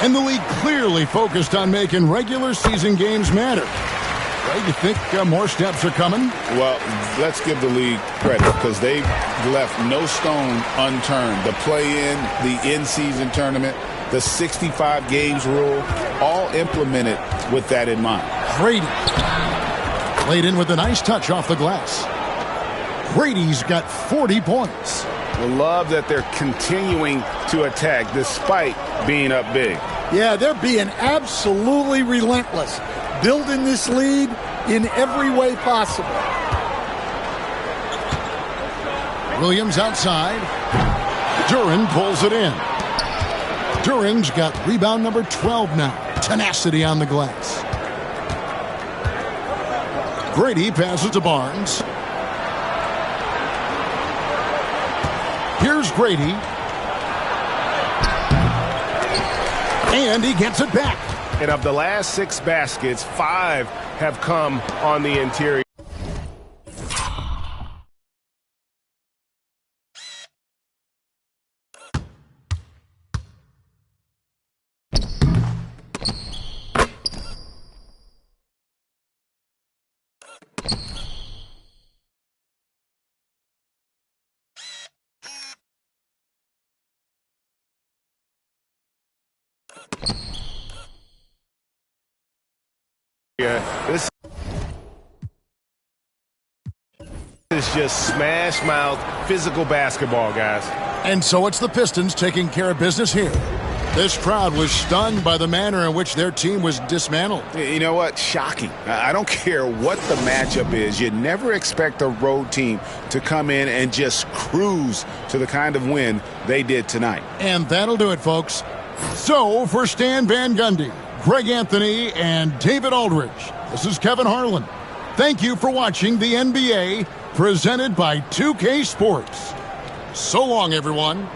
And the league clearly focused on making regular season games matter. Right, you think more steps are coming? Well, let's give the league credit because they've left no stone unturned. The play-in, the in-season tournament, the 65 games rule, all implemented with that in mind. Grady played in with a nice touch off the glass. Brady's got 40 points. I love that they're continuing to attack despite being up big. Yeah, they're being absolutely relentless, building this lead in every way possible. Williams outside. Duren pulls it in. Duren's got rebound number 12 now. Tenacity on the glass. Grady passes to Barnes. Here's Grady. And he gets it back. And of the last 6 baskets, 5 have come on the interior. This is just smash mouth physical basketball, guys. And so it's the Pistons taking care of business here. This crowd was stunned by the manner in which their team was dismantled. You know what? Shocking. I don't care what the matchup is. You never expect a road team to come in and just cruise to the kind of win they did tonight. And that'll do it, folks. So for Stan Van Gundy, Greg Anthony, and David Aldridge, this is Kevin Harlan. Thank you for watching the NBA presented by 2K Sports. So long, everyone.